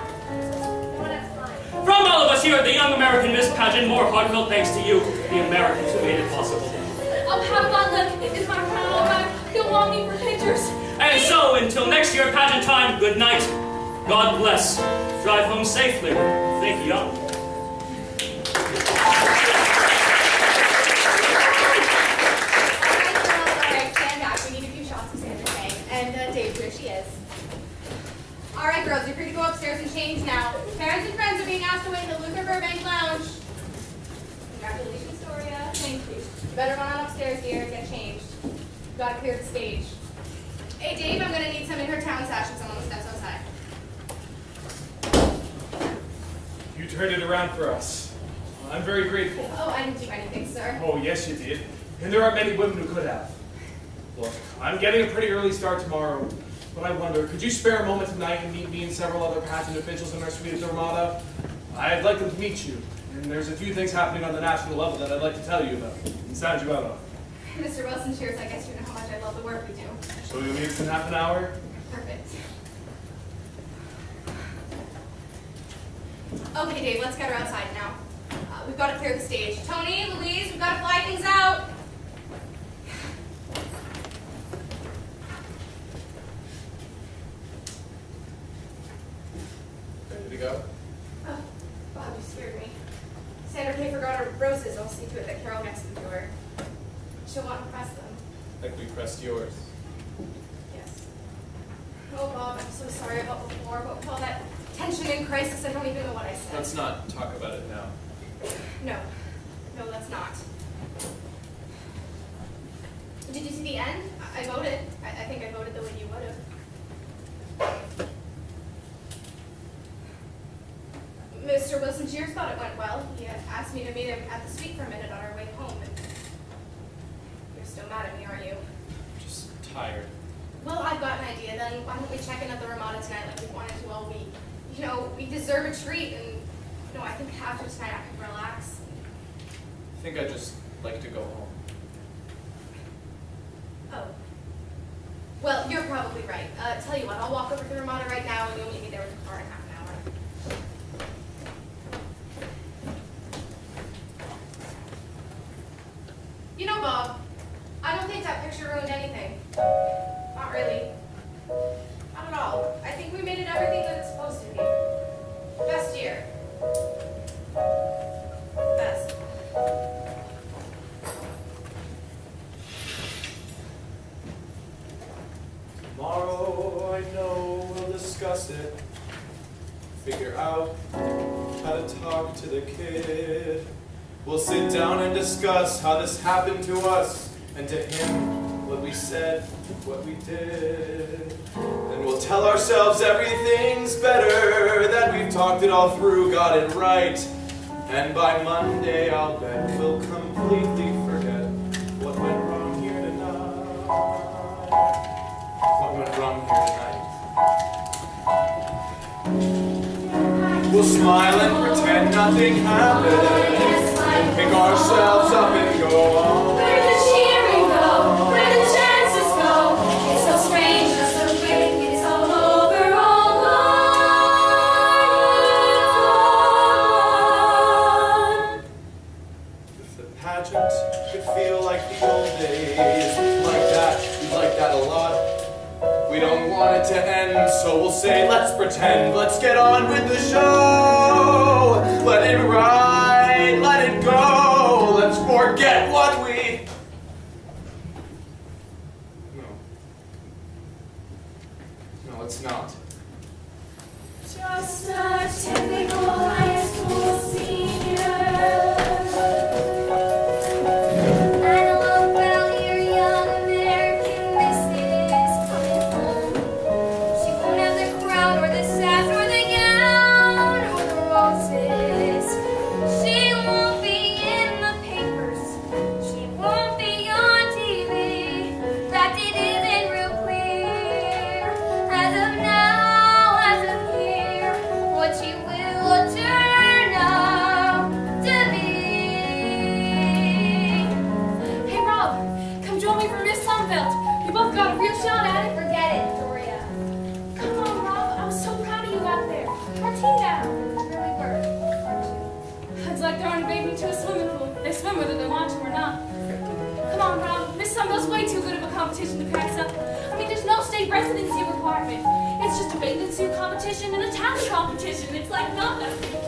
No, that's fine. From all of us here at the Young American Miss Pageant, more heartfelt thanks to you, the Americans who made it possible. Have fun, look. Is my crown all right? You'll want me for pictures. And so, until next year, pageant time, good night. God bless. Drive home safely. Think young. Alright, stand back. We need a few shots of Sandra Kay. And Dave, here she is. Alright, girls, you're free to go upstairs and change now. Parents and friends are being asked to wait in the Luther Burbank Lounge. Congratulations, Doria. Thank you. You better run on upstairs, dear, and get changed. We've got to clear the stage. Hey, Dave, I'm gonna need some in her town sash and some on the steps outside. You turned it around for us. I'm very grateful. Oh, I didn't do anything, sir. Oh, yes, you did. And there aren't many women who could have. Look, I'm getting a pretty early start tomorrow, but I wonder, could you spare a moment tonight and meet me and several other pageant officials in our suite at the Ramada? I'd like them to meet you, and there's a few things happening on the national level that I'd like to tell you about and sound you out on. Mr. Wilson, cheers. I guess you know how much I love the work we do. So you'll meet us in half an hour? Perfect. Okay, Dave, let's get her outside now. We've got to clear the stage. Tony, Louise, we've got to fly things out. Ready to go? Oh, Bob, you scared me. Sandra Kay forgot her roses. I'll see to it that Carol gets them to her. She'll want to press them. Like we pressed yours. Yes. Oh, Bob, I'm so sorry about before, but with all that tension and crisis, I don't even know what I said. Let's not talk about it now. No. No, let's not. Did you see the end? I voted. I think I voted the way you would have. Mr. Wilson Cheers thought it went well. He had asked me to meet him at the suite for a minute on our way home. And you're still mad at me, aren't you? Just tired. Well, I've got an idea then. Why don't we check in at the Ramada tonight like we wanted to all week? You know, we deserve a treat, and I think after tonight I can relax. I think I'd just like to go home. Oh. Well, you're probably right. Tell you what, I'll walk over to the Ramada right now, and you'll meet me there with the car in half an hour. You know, Bob, I don't think that picture ruined anything. Not really. Not at all. I think we made it everything that it's supposed to be. Best year. Best. Tomorrow, I know we'll discuss it. Figure out how to talk to the kid. We'll sit down and discuss how this happened to us and to him, what we said, what we did. And we'll tell ourselves everything's better, that we've talked it all through, got it right. And by Monday, I'll bet we'll completely forget what went wrong here tonight. What went wrong here tonight? We'll smile and pretend nothing happened. Pick ourselves up and go on. Where the cheering go? Where the chances go? It's so strange, just so quick, it's all over, all gone. If the pageant could feel like the old days, we'd like that a lot. We don't want it to end, so we'll say, let's pretend, let's get on with the show. Let it ride, let it go, let's forget what we What's not? Just a typical high school senior. And a look well, your young American missus coming home. She won't have the crown or the sash or the gown or the roses. She won't be in the papers. She won't be on TV. That it isn't real clear as of now, as of here, what she will turn out to be. Hey Rob, come join me for Miss Sunbelt. We both got a real shot at it. Forget it, Doria. Come on, Rob. I was so proud of you out there. Our team battle. Really were. It's like throwing a baby into a swimming pool. They swim whether they want to or not. Come on, Rob. Miss Sunbelt's way too good of a competition to pass up. I mean, there's no state residency requirement. It's just a bathing suit competition and a talent competition. It's like nothing.